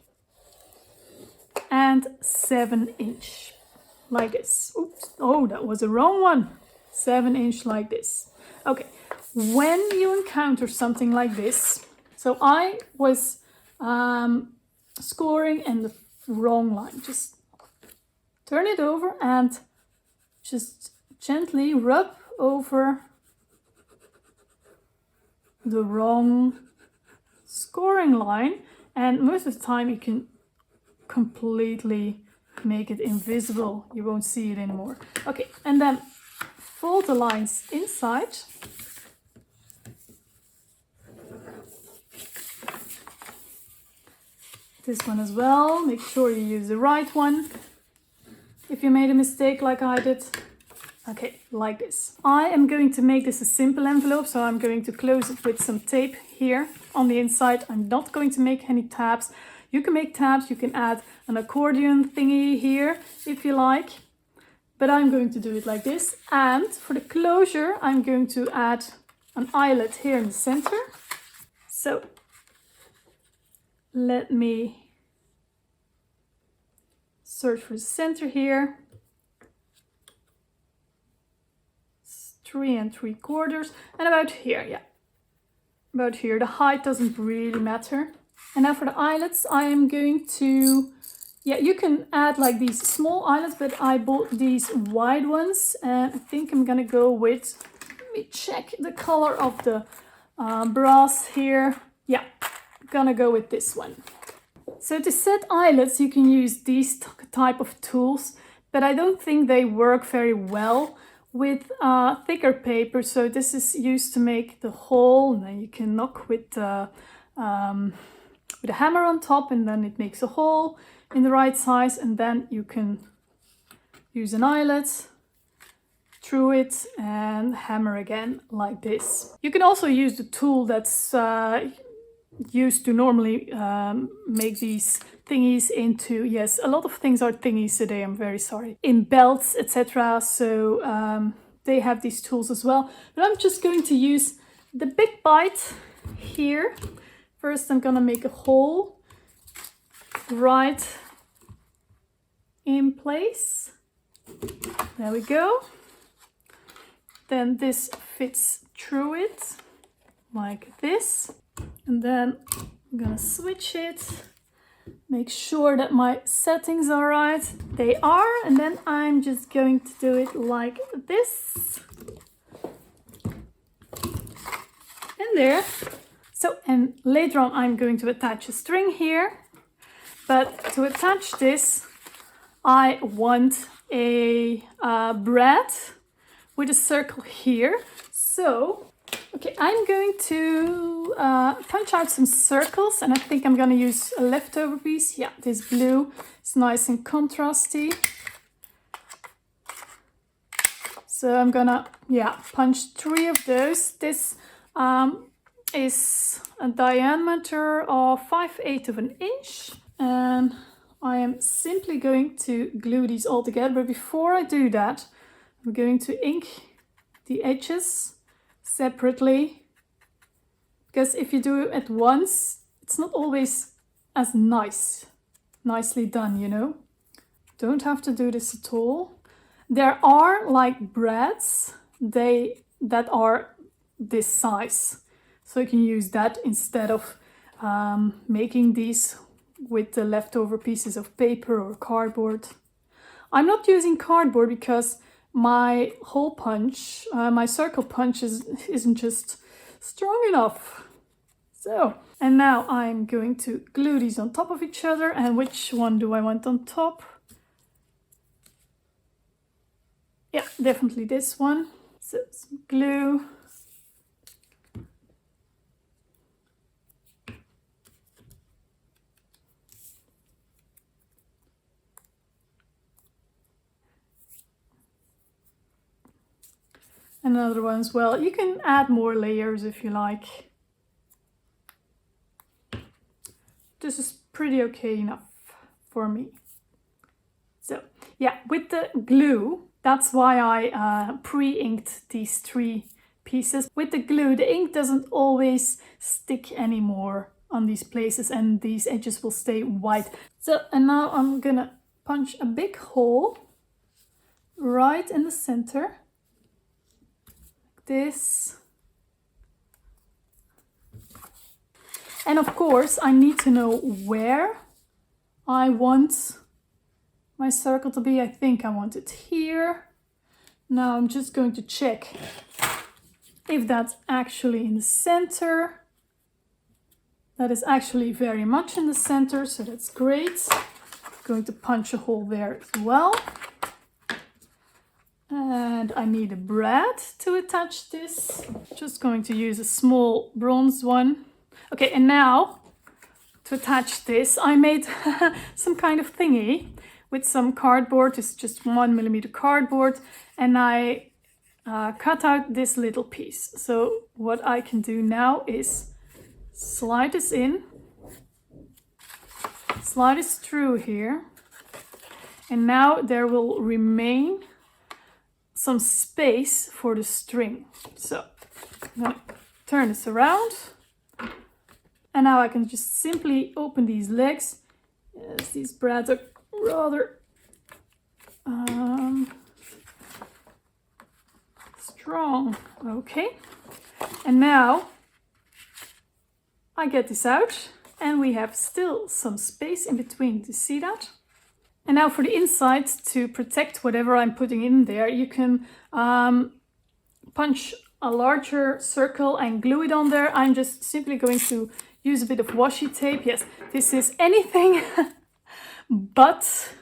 and 7 inch. Like this. Oops. Oh, that was the wrong one. 7 inch like this. Okay. When you encounter something like this, so I was scoring in the wrong line. Just turn it over and just gently rub over the wrong scoring line, and most of the time you can completely make it invisible. You won't see it anymore. Okay, and then fold the lines inside. This one as well. Make sure you use the right one. If you made a mistake like I did. Okay, like this. I am going to make this a simple envelope, so I'm going to close it with some tape here on the inside. I'm not going to make any tabs. You can make tabs, you can add an accordion thingy here if you like. But I'm going to do it like this. And for the closure, I'm going to add an eyelet here in the center. So let me search for the center here. 3 3/4 and about here, yeah. About here. The height doesn't really matter. And now for the eyelets, I am going to Yeah, you can add like these small eyelets, but I bought these wide ones, and I think I'm gonna go with, let me check the color of the brass here. Yeah, gonna go with this one. So to set eyelets, you can use these type of tools, but I don't think they work very well with thicker paper. So this is used to make the hole, and then you can knock with a hammer on top, and then it makes a hole in the right size, and then you can use an eyelet through it and hammer again like this. You can also use the tool that's used to normally make these thingies into, yes, a lot of things are thingies today, I'm very sorry, in belts, etc. So they have these tools as well, but I'm just going to use the big bite here. First I'm gonna make a hole right in place. There we go. Then this fits through it like this. And then I'm gonna switch it, make sure that my settings are right. They are, and then I'm just going to do it like this. And there. So, and later on I'm going to attach a string here. But to attach this, I want a brad with a circle here. So, okay, I'm going to punch out some circles, and I think I'm going to use a leftover piece. Yeah, this blue is nice and contrasty. So I'm gonna, punch 3 of those. This is a diameter of 5/8 of an inch. And I am simply going to glue these all together. But before I do that, I'm going to ink the edges separately. Because if you do it at once, it's not always as nicely done, you know. Don't have to do this at all. There are like brads that are this size. So you can use that instead of making these with the leftover pieces of paper or cardboard. I'm not using cardboard because my hole punch, my circle punch isn't just strong enough. So, and now I'm going to glue these on top of each other. And which one do I want on top? Yeah, definitely this one. So some glue. Another one as well. You can add more layers if you like. This is pretty okay enough for me. So yeah, with the glue, that's why I pre-inked these 3 pieces. With the glue, the ink doesn't always stick anymore on these places, and these edges will stay white. So, and now I'm gonna punch a big hole right in the center. This. And of course I need to know where I want my circle to be. I think I want it here. Now I'm just going to check if that's actually in the center. That is actually very much in the center, so that's great. I'm going to punch a hole there as well. And I need a brad to attach this. Just going to use a small bronze one. Okay, and now to attach this, I made some kind of thingy with some cardboard. It's just 1mm cardboard, and I cut out this little piece. So what I can do now is slide this in, slide this through here, and now there will remain some space for the string. So I'm gonna turn this around, and now I can just simply open these legs. Yes, these brads are rather strong. Okay, and now I get this out, and we have still some space in between. Do you see that? And now for the inside, to protect whatever I'm putting in there, you can punch a larger circle and glue it on there. I'm just simply going to use a bit of washi tape. Yes, this is anything but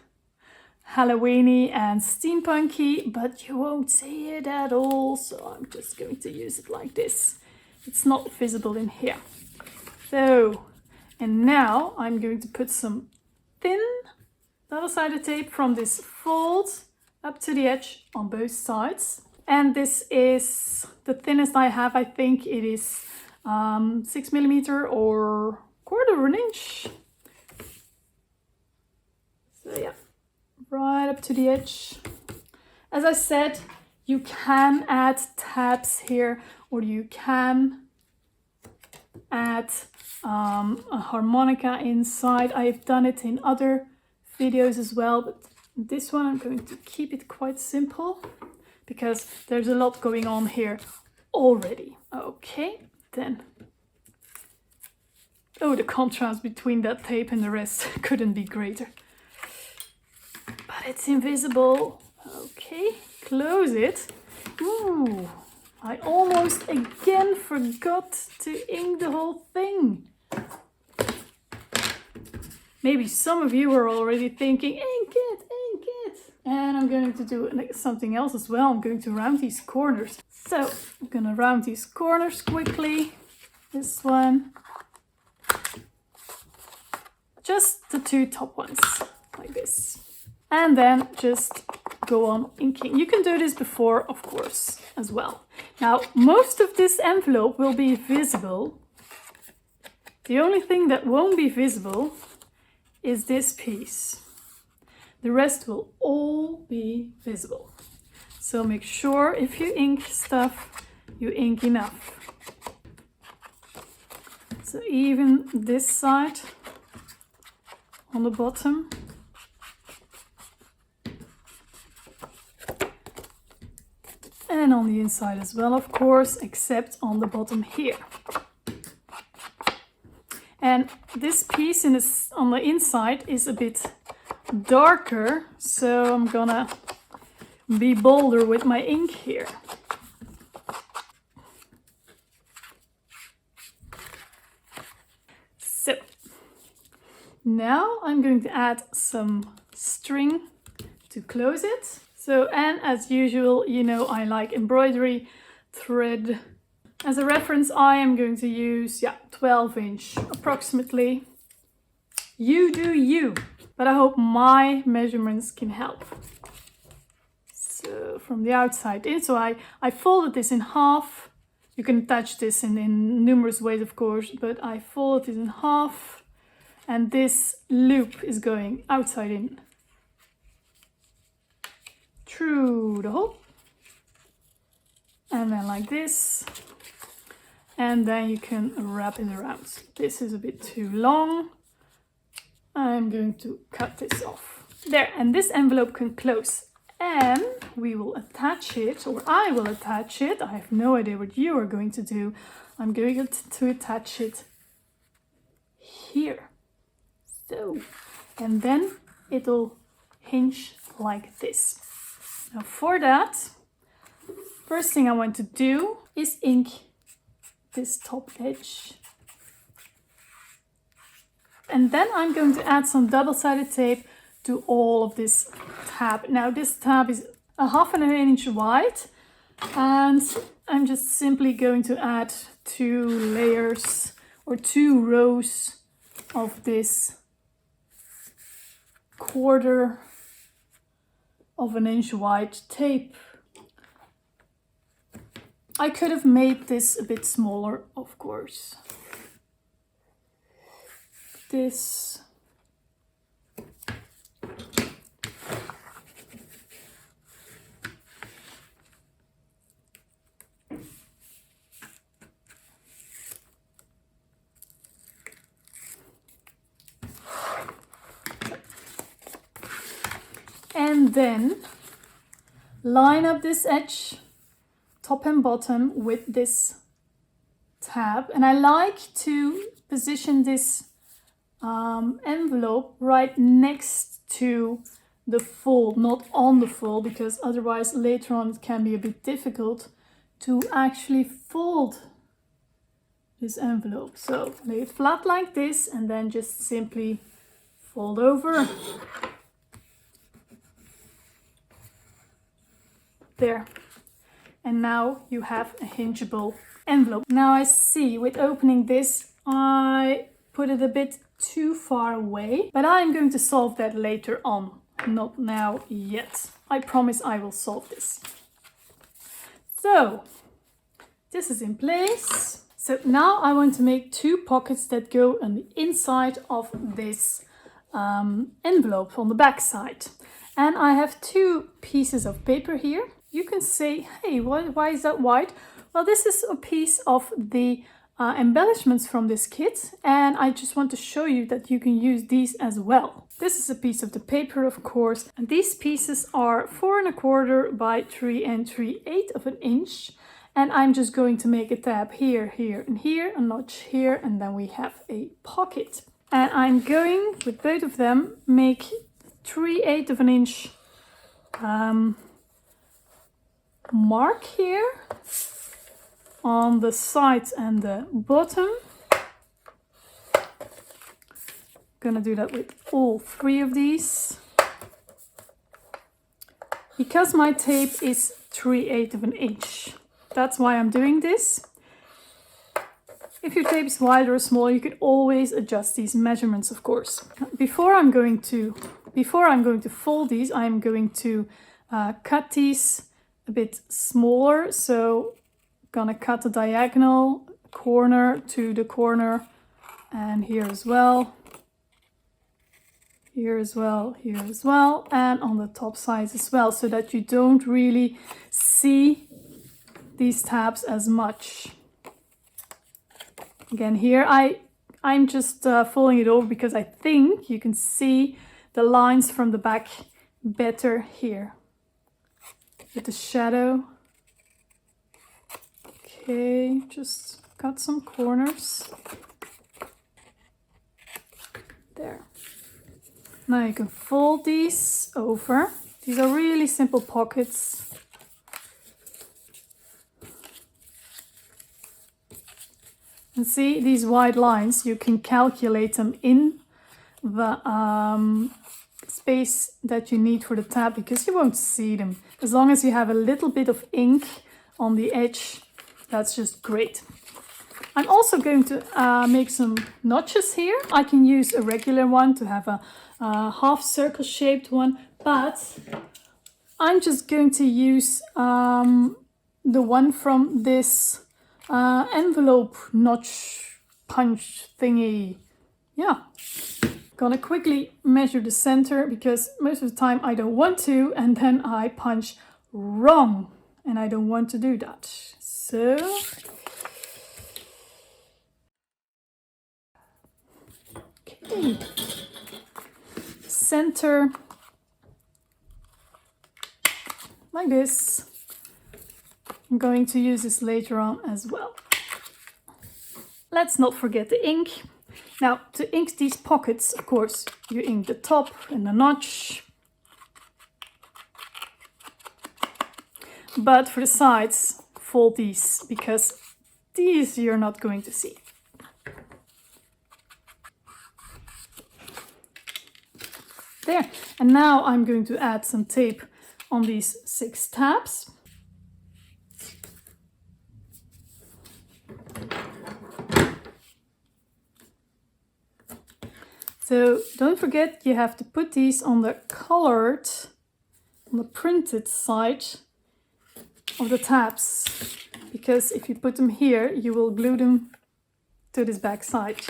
Halloweeny and steampunky, but you won't see it at all, so I'm just going to use it like this. It's not visible in here. So, and now I'm going to put some thin double-sided tape from this fold up to the edge on both sides. And this is the thinnest I have. I think it is 6mm or 1/4 inch. So yeah, right up to the edge. As I said, you can add tabs here, or you can add a harmonica inside. I've done it in other videos as well, but this one I'm going to keep it quite simple because there's a lot going on here already. Okay, then. Oh, the contrast between that tape and the rest couldn't be greater. But it's invisible. Okay, close it. Ooh, I almost again forgot to ink the whole thing. Maybe some of you are already thinking, ink it, ink it. And I'm going to do something else as well. I'm going to round these corners. So I'm going to round these corners quickly. This one. Just the two top ones, like this. And then just go on inking. You can do this before, of course, as well. Now, most of this envelope will be visible. The only thing that won't be visible is this piece. The rest will all be visible. So make sure if you ink stuff, you ink enough. So even this side on the bottom. And on the inside as well, of course, except on the bottom here. And this piece on the inside is a bit darker, so I'm gonna be bolder with my ink here. So now I'm going to add some string to close it. So, and as usual, you know I like embroidery thread. As a reference, I am going to use 12-inch approximately. You do you, but I hope my measurements can help. So from the outside in, so I folded this in half. You can attach this in numerous ways, of course, but I folded it in half, and this loop is going outside in through the hole, and then like this, and then you can wrap it around. This is a bit too long. I'm going to cut this off. There, and this envelope can close, and we will attach it, or I will attach it. I have no idea what you are going to do. I'm going to attach it here. So, and then it'll hinge like this. Now for that, first thing I want to do is ink this top edge. And then I'm going to add some double-sided tape to all of this tab. Now this tab is 1/2 inch wide, and I'm just simply going to add 2 layers or 2 rows of this 1/4 of an inch wide tape. I could have made this a bit smaller, of course. This. And then line up this edge, top and bottom, with this tab. And I like to position this envelope right next to the fold, not on the fold, because otherwise later on it can be a bit difficult to actually fold this envelope. So lay it flat like this and then just simply fold over. There. And now you have a hingeable envelope. Now I see with opening this, I put it a bit too far away, but I'm going to solve that later on. Not now yet. I promise I will solve this. So this is in place. So now I want to make two pockets that go on the inside of this envelope on the back side. And I have two pieces of paper here. You can say, hey, why is that white? Well, this is a piece of the embellishments from this kit, and I just want to show you that you can use these as well. This is a piece of the paper, of course, and these pieces are 4 1/4 by 3 3/8 of an inch. And I'm just going to make a tab here, here, and here, a notch here, and then we have a pocket. And I'm going, with both of them, make 3/8 of an inch mark here on the sides and the bottom. Gonna do that with all 3 of these. Because my tape is 3/8 of an inch. That's why I'm doing this. If your tape is wider or smaller, you can always adjust these measurements, of course. Before I'm going to fold these, I'm going to cut these a bit smaller. So I'm gonna cut the diagonal corner to the corner, and here as well. Here as well, here as well, and on the top sides as well, so that you don't really see these tabs as much. Again, here I'm just folding it over because I think you can see the lines from the back better here with the shadow. Okay, just cut some corners. There. Now you can fold these over. These are really simple pockets. And see these white lines, you can calculate them in the space that you need for the tab, because you won't see them. As long as you have a little bit of ink on the edge, that's just great. I'm also going to make some notches here. I can use a regular one to have a half circle shaped one, but I'm just going to use the one from this envelope notch punch thingy. Yeah. Gonna quickly measure the center, because most of the time I don't want to, and then I punch wrong, and I don't want to do that. So okay. Center like this. I'm going to use this later on as well. Let's not forget the ink. Now, to ink these pockets, of course, you ink the top and the notch. But for the sides, fold these, because these you're not going to see. There. And now I'm going to add some tape on these 6 tabs. So don't forget, you have to put these on the colored, on the printed side of the tabs, because if you put them here, you will glue them to this back side.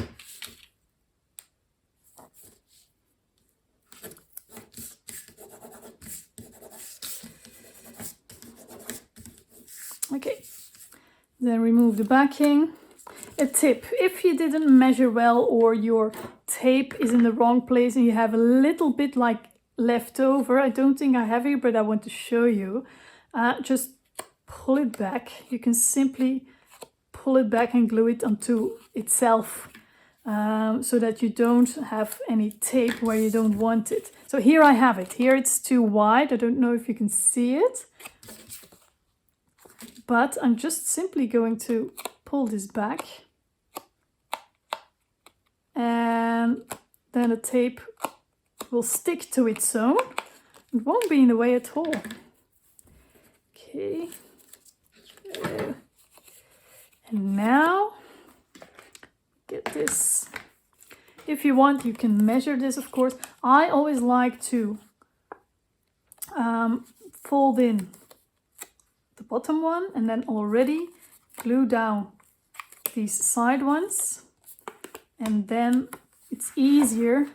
Okay, then remove the backing. A tip, if you didn't measure well, or your tape is in the wrong place and you have a little bit like left over, I don't think I have here, but I want to show you, just pull it back. You can simply pull it back and glue it onto itself, so that you don't have any tape where you don't want it. So here I have it. Here it's too wide. I don't know if you can see it. But I'm just simply going to pull this back. And then the tape will stick to its own. It won't be in the way at all. Okay. And now, get this. If you want, you can measure this, of course. I always like to fold in the bottom one and then already glue down these side ones. And then it's easier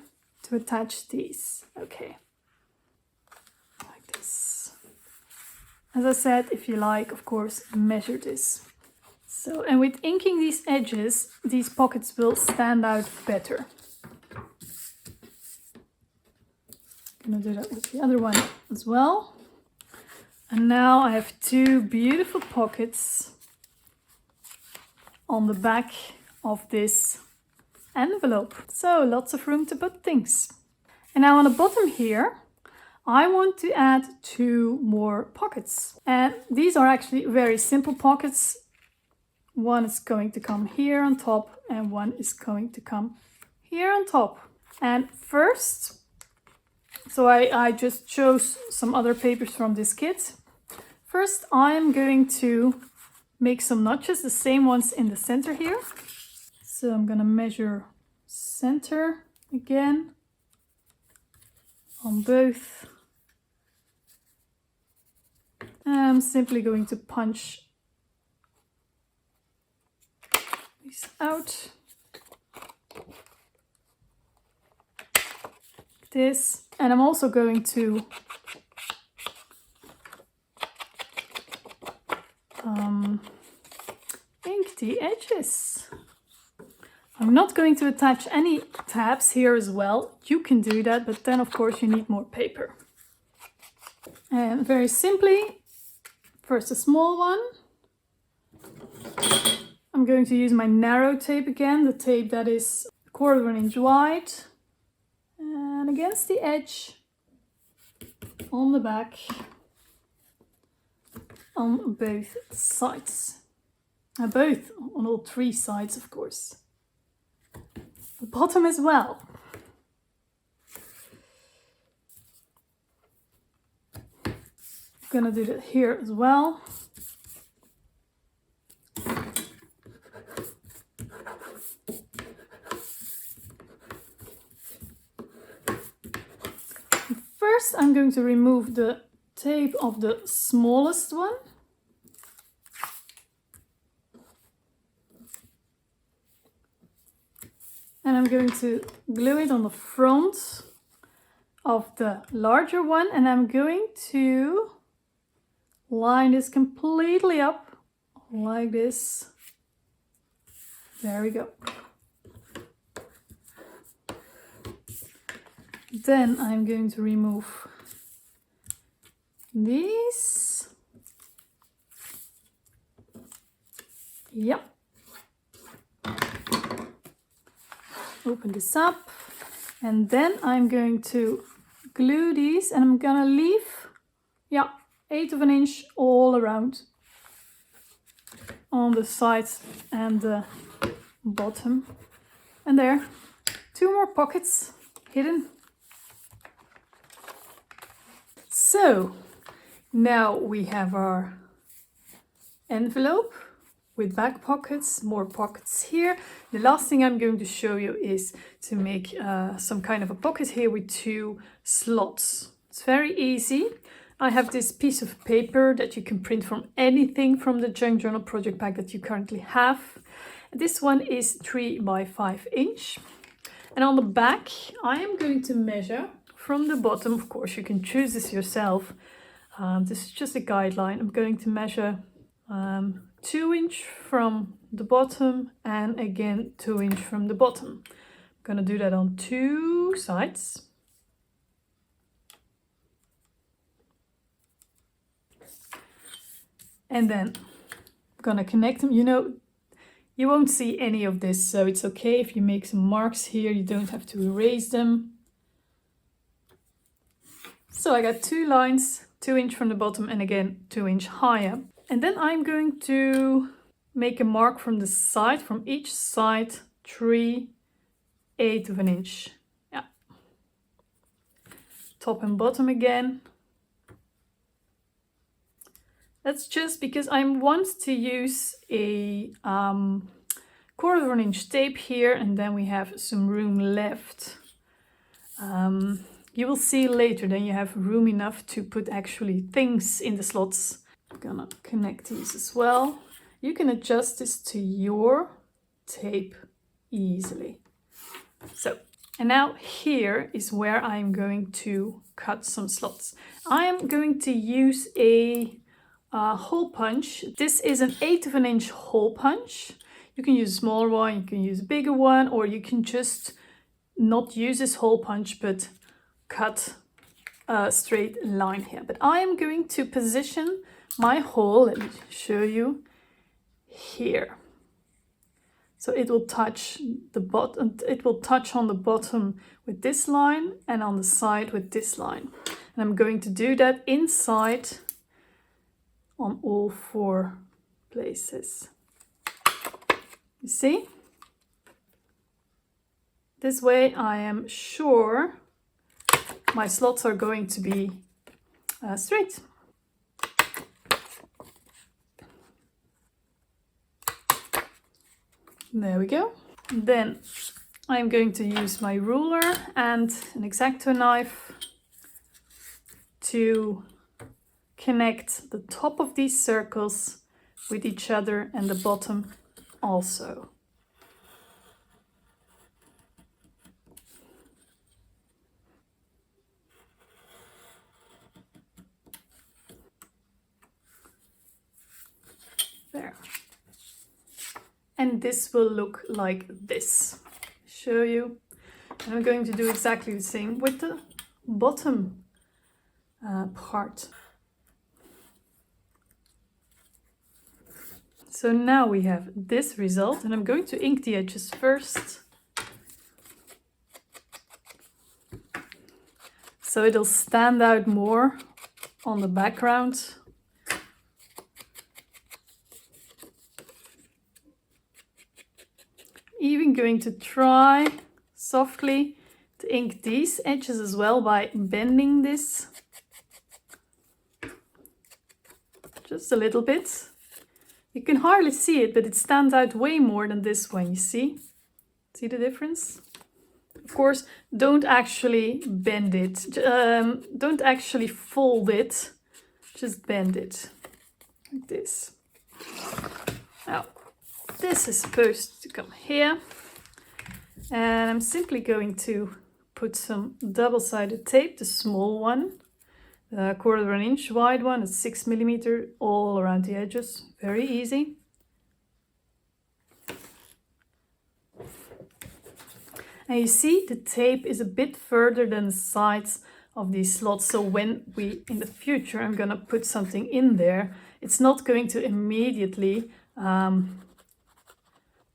to attach these. Okay. Like this. As I said, if you like, of course, measure this. So, and with inking these edges, these pockets will stand out better. I'm gonna do that with the other one as well. And now I have two beautiful pockets on the back of this envelope. So lots of room to put things. And now on the bottom here, I want to add 2 more pockets. And these are actually very simple pockets. One is going to come here on top and one is going to come here on top. And first, so I just chose some other papers from this kit. First, I'm going to make some notches, the same ones in the center here. So I'm gonna measure center again on both. And I'm simply going to punch these out. Like this. And I'm also going to ink the edges. I'm not going to attach any tabs here as well. You can do that, but then of course you need more paper. And very simply, first a small one. I'm going to use my narrow tape again, the tape that is 1/4 inch wide. And against the edge, on the back, on both sides. Both, on all 3 sides, of course. The bottom as well. I'm gonna do that here as well. First, I'm going to remove the tape of the smallest one. And I'm going to glue it on the front of the larger one. And I'm going to line this completely up like this. There we go. Then I'm going to remove these. Yep. Open this up. And then I'm going to glue these and I'm gonna leave, 1/8 inch all around on the sides and the bottom. And there, 2 more pockets hidden. So now we have our envelope with back pockets, more pockets here. The last thing I'm going to show you is to make some kind of a pocket here with 2 slots. It's very easy. I have this piece of paper that you can print from anything from the junk journal project pack that you currently have. This one is 3 by 5 inch. And on the back, I am going to measure from the bottom. Of course, you can choose this yourself. This is just a guideline. I'm going to measure 2 inch from the bottom and again 2 inch from the bottom. I'm going to do that on 2 sides. And then I'm going to connect them. You know, you won't see any of this, so it's okay if you make some marks here. You don't have to erase them. So I got 2 lines, 2 inch from the bottom and again 2 inch higher. And then I'm going to make a mark from the side, from each side, 3/8 of an inch. Yeah. Top and bottom again. That's just because I want to use a 1/4 of an inch tape here, and then we have some room left. You will see later, then you have room enough to put actually things in the slots. I'm gonna connect these as well. You can adjust this to your tape easily. So, and now here is where I'm going to cut some slots. I am going to use a hole punch. This is an 1/8 of an inch hole punch. You can use a smaller one, you can use a bigger one, or you can just not use this hole punch but cut a straight line here. But I am going to position my hole, let me show you, here. So it will touch the bottom, it will touch on the bottom with this line and on the side with this line. And I'm going to do that inside on all 4 places. You see? This way I am sure my slots are going to be straight. There we go. Then I'm going to use my ruler and an X-Acto knife to connect the top of these circles with each other and the bottom also. There. And this will look like this. Show you. And I'm going to do exactly the same with the bottom part. So now we have this result, and I'm going to ink the edges first. So it'll stand out more on the background. Even going to try softly to ink these edges as well by bending this just a little bit. You can hardly see it, but it stands out way more than this one, you see? See the difference? Of course, don't actually bend it. Don't actually fold it. Just bend it like this. Now, this is supposed to come here. And I'm simply going to put some double-sided tape, the small one, a 1/4 of an inch wide one, it's 6 millimeter, all around the edges. Very easy. And you see the tape is a bit further than the sides of these slots. So when we, in the future, I'm gonna put something in there, it's not going to immediately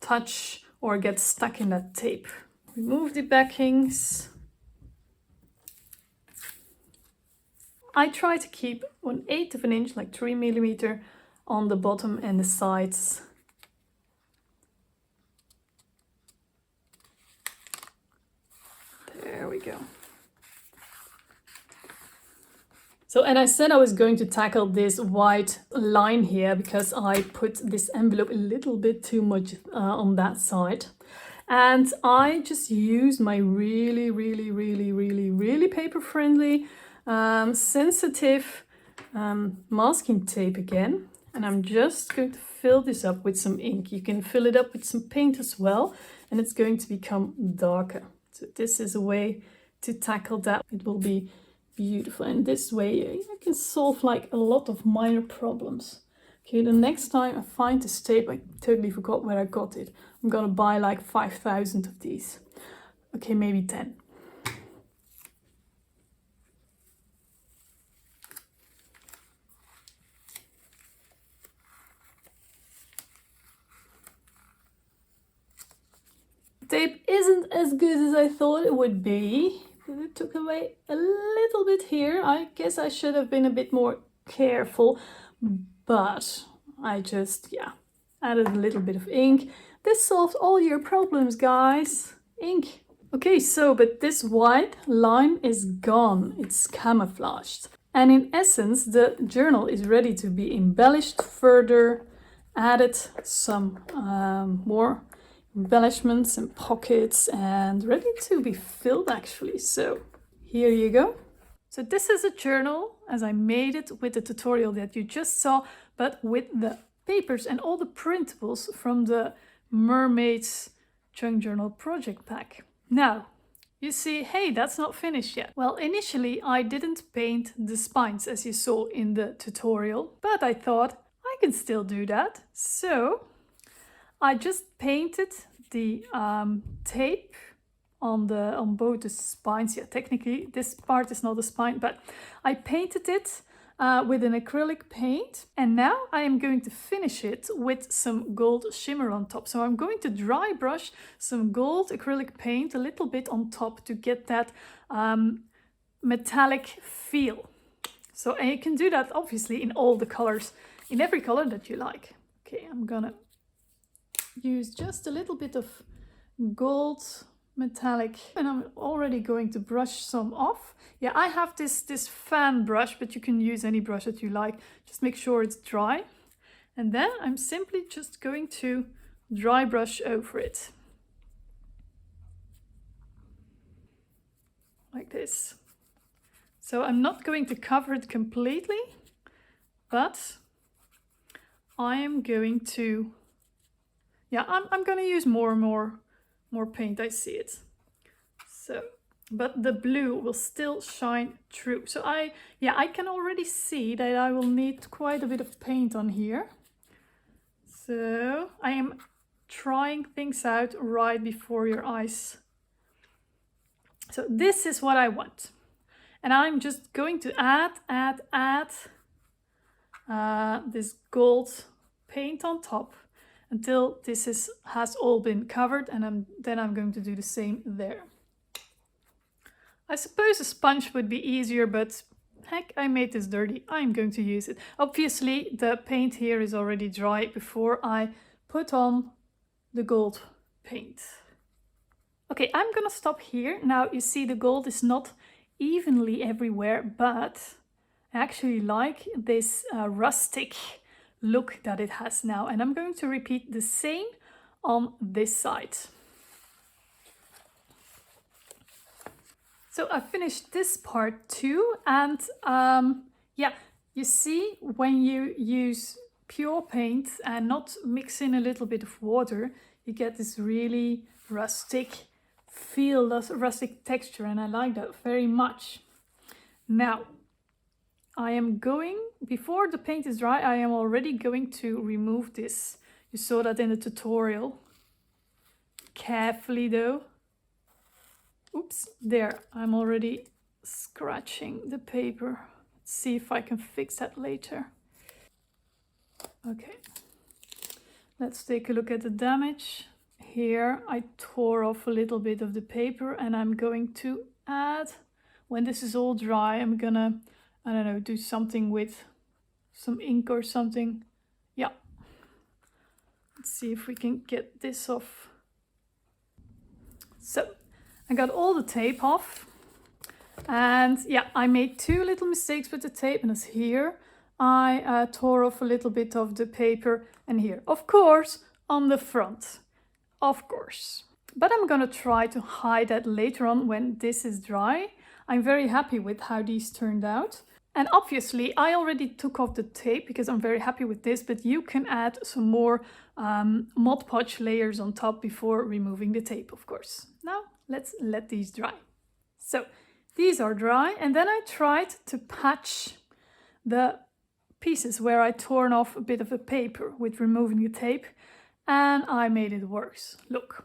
touch or get stuck in that tape. Remove the backings. I try to keep 1/8 of an inch, like 3 millimeter, on the bottom and the sides. There we go. So, and I said I was going to tackle this white line here because I put this envelope a little bit too much on that side. And I just use my really paper-friendly, sensitive masking tape again. And I'm just going to fill this up with some ink. You can fill it up with some paint as well, and it's going to become darker. So this is a way to tackle that. It will be beautiful, and this way you can solve like a lot of minor problems. Okay, the next time I find this tape, I totally forgot where I got it. I'm gonna buy like 5,000 of these. Okay, maybe 10. Tape isn't as good as I thought it would be It took away a little bit here. I guess I should have been a bit more careful, but I just, yeah, added a little bit of ink. This solves all your problems, guys. Ink. Okay, so, but this white line is gone. It's camouflaged. And in essence, the journal is ready to be embellished further, added some more embellishments and pockets, and ready to be filled actually. So here you go. So this is a journal as I made it with the tutorial that you just saw, but with the papers and all the printables from the Mermaids Junk Journal project pack. Now, you see, hey, that's not finished yet. Well, initially I didn't paint the spines as you saw in the tutorial, but I thought I can still do that. So I just painted the tape on both the spines. Yeah, technically this part is not a spine, but I painted it with an acrylic paint, and now I am going to finish it with some gold shimmer on top. So I'm going to dry brush some gold acrylic paint a little bit on top to get that metallic feel. So, and you can do that obviously in all the colors, in every color that you like. Okay, I'm gonna use just a little bit of gold metallic, and I'm already going to brush some off. Yeah, I have this fan brush, but you can use any brush that you like. Just make sure it's dry. And then I'm simply just going to dry brush over it. Like this. So I'm not going to cover it completely, but I am going to, yeah, I'm going to use more paint. I see it. So, but the blue will still shine through. So I can already see that I will need quite a bit of paint on here. So I am trying things out right before your eyes. So this is what I want. And I'm just going to add this gold paint on top until this has all been covered, and then I'm going to do the same there. I suppose a sponge would be easier, but heck, I made this dirty. I'm going to use it. Obviously, the paint here is already dry before I put on the gold paint. Okay, I'm gonna stop here. Now, you see the gold is not evenly everywhere, but I actually like this rustic look that it has now. And I'm going to repeat the same on this side. So I finished this part too, and yeah, you see when you use pure paint and not mix in a little bit of water, you get this really rustic feel, this rustic texture, and I like that very much. Now, I am going, before the paint is dry, I am already going to remove this. You saw that in the tutorial. Carefully though. Oops, there, I'm already scratching the paper. Let's see if I can fix that later. Okay, let's take a look at the damage. Here I tore off a little bit of the paper, and I'm going to add, when this is all dry, I'm gonna, I don't know, do something with some ink or something. Yeah, let's see if we can get this off. So I got all the tape off, and yeah, I made two little mistakes with the tape, and it's here. I tore off a little bit of the paper, and here, of course, on the front, of course. But I'm gonna try to hide that later on when this is dry. I'm very happy with how these turned out. And obviously, I already took off the tape because I'm very happy with this, but you can add some more Mod Podge layers on top before removing the tape, of course. Now, let's let these dry. So, these are dry, and then I tried to patch the pieces where I torn off a bit of the paper with removing the tape, and I made it worse. Look.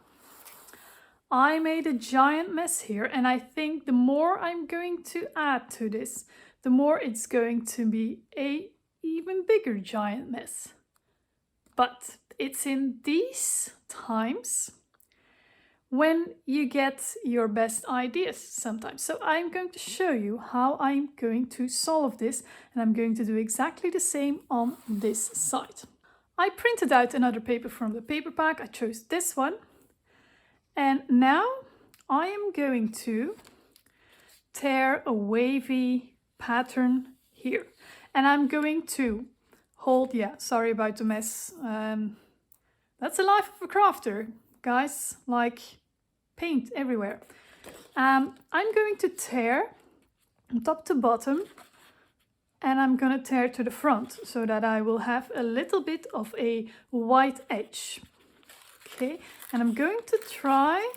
I made a giant mess here, and I think the more I'm going to add to this, the more it's going to be an even bigger giant mess. But it's in these times when you get your best ideas sometimes. So I'm going to show you how I'm going to solve this, and I'm going to do exactly the same on this side. I printed out another paper from the paper pack. I chose this one. And now I am going to tear a wavy pattern here. And I'm going to hold, yeah, sorry about the mess. That's the life of a crafter, guys, like paint everywhere. I'm going to tear from top to bottom, and I'm going to tear to the front so that I will have a little bit of a white edge. Okay, and I'm going to try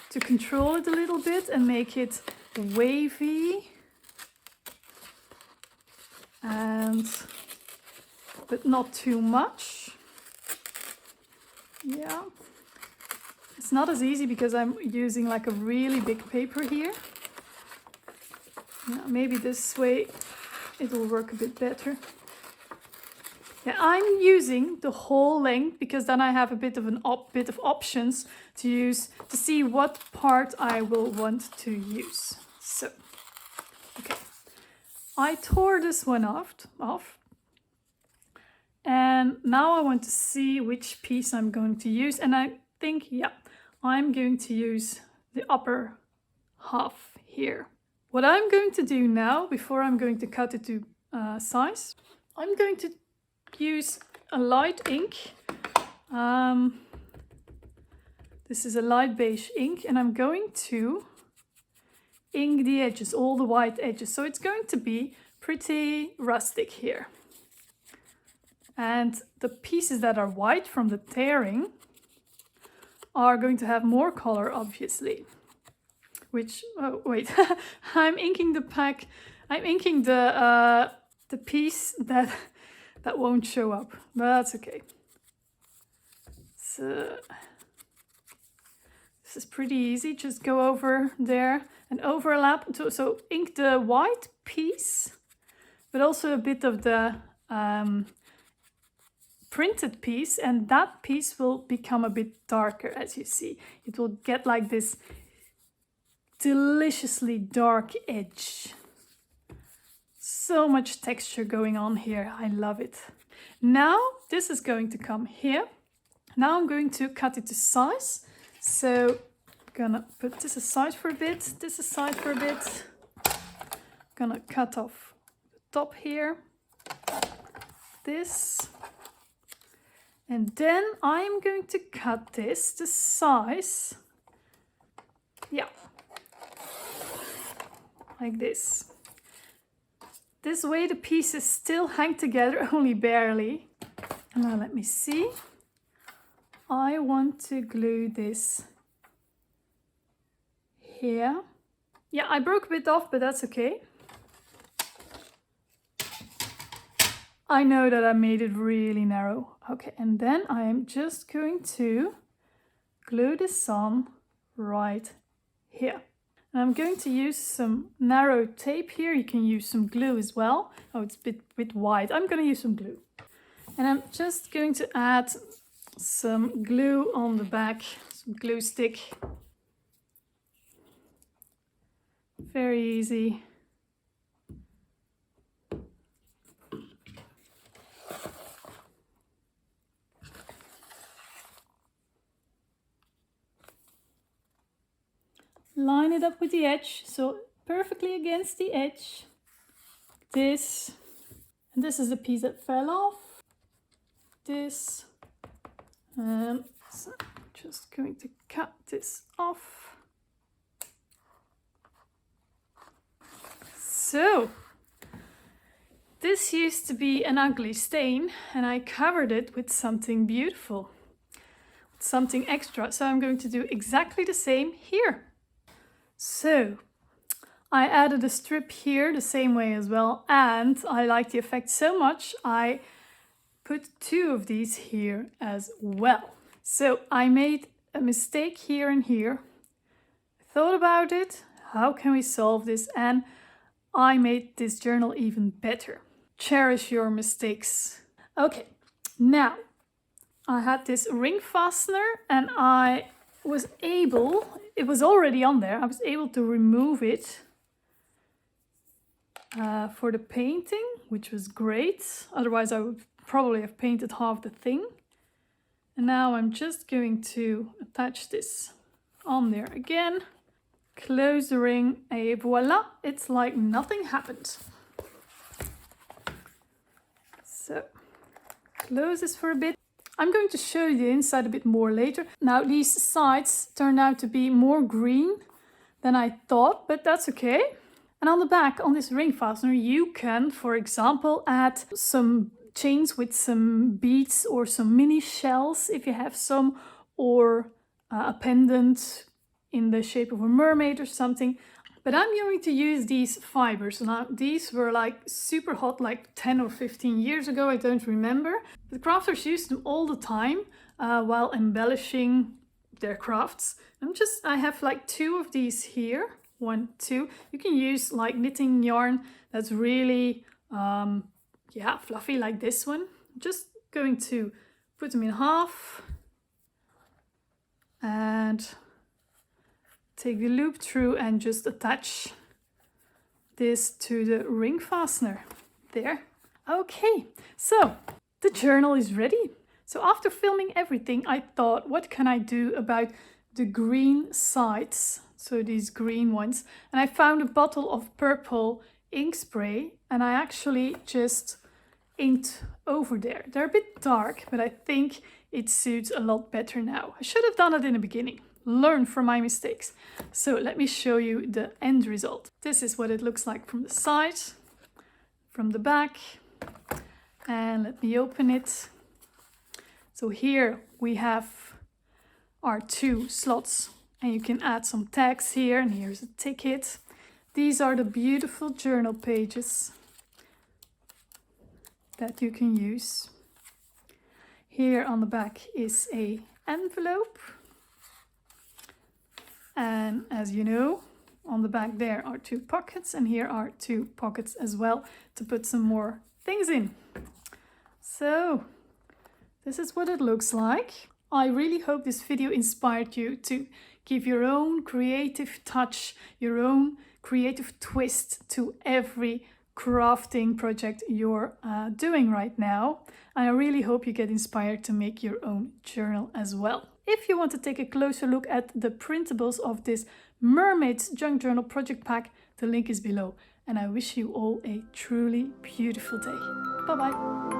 to control it a little bit and make it wavy, but not too much. Yeah, it's not as easy because I'm using like a really big paper here. Now, maybe this way it will work a bit better. Yeah, I'm using the whole length because then I have a bit of bit of options to use to see what part I will want to use. So, okay, I tore this one off, and now I want to see which piece I'm going to use. And I think, yeah, I'm going to use the upper half here. What I'm going to do now, before I'm going to cut it to size, I'm going to use a light ink. This is a light beige ink, and I'm going to ink the edges, all the white edges. So it's going to be pretty rustic here. And the pieces that are white from the tearing are going to have more color, obviously. Which, oh wait, I'm inking the pack. I'm inking the piece that won't show up, but that's okay. So this is pretty easy. Just go over there and overlap. So ink the white piece, but also a bit of the printed piece, and that piece will become a bit darker, as you see. It will get like this deliciously dark edge. So much texture going on here. I love it. Now this is going to come here. Now I'm going to cut it to size. So I'm gonna put this aside for a bit, this aside for a bit. Gonna cut off the top here, this. And then I'm going to cut this to size, yeah, like this. This way the pieces still hang together, only barely. Now let me see. I want to glue this here. Yeah, I broke a bit off, but that's okay. I know that I made it really narrow. Okay, and then I am just going to glue this on right here. And I'm going to use some narrow tape here. You can use some glue as well. Oh, it's a bit wide. I'm going to use some glue. And I'm just going to add some glue on the back, some glue stick. Very easy. Line it up with the edge, so perfectly against the edge. This, and this is the piece that fell off. This, so I'm just going to cut this off. So, this used to be an ugly stain, and I covered it with something beautiful, with something extra. So I'm going to do exactly the same here. So I added a strip here the same way as well, and I like the effect so much I put 2 of these here as well. So I made a mistake here and here. I thought about it, how can we solve this, and I made this journal even better. Cherish your mistakes. Okay, now I had this ring fastener and I it was already on there. I was able to remove it for the painting, which was great. Otherwise I would probably have painted half the thing. And now I'm just going to attach this on there again. Close the ring, and voila, it's like nothing happened. So, close this for a bit. I'm going to show you the inside a bit more later. Now, these sides turned out to be more green than I thought, but that's okay. And on the back, on this ring fastener, you can, for example, add some chains with some beads or some mini shells if you have some, or a pendant in the shape of a mermaid or something. But I'm going to use these fibers. Now, these were like super hot like 10 or 15 years ago, I don't remember. The crafters used them all the time while embellishing their crafts. I have like 2 of these here. 1, 2. You can use like knitting yarn that's really fluffy like this one. I'm just going to put them in half and take the loop through and just attach this to the ring fastener. There. Okay, so the journal is ready. So after filming everything, I thought, what can I do about the green sides? So these green ones. And I found a bottle of purple ink spray and I actually just inked over there. They're a bit dark, but I think it suits a lot better now. I should have done it in the beginning. Learn from my mistakes. So let me show you the end result. This is what it looks like from the side, from the back, and let me open it. So here we have our 2 slots, and you can add some tags here, and here's a ticket. These are the beautiful journal pages that you can use. Here on the back is an envelope. And as you know, on the back there are 2 pockets, and here are 2 pockets as well to put some more things in. So this is what it looks like. I really hope this video inspired you to give your own creative touch, your own creative twist to every crafting project you're doing right now. And I really hope you get inspired to make your own journal as well. If you want to take a closer look at the printables of this Mermaids Junk Journal project pack, the link is below. And I wish you all a truly beautiful day. Bye bye.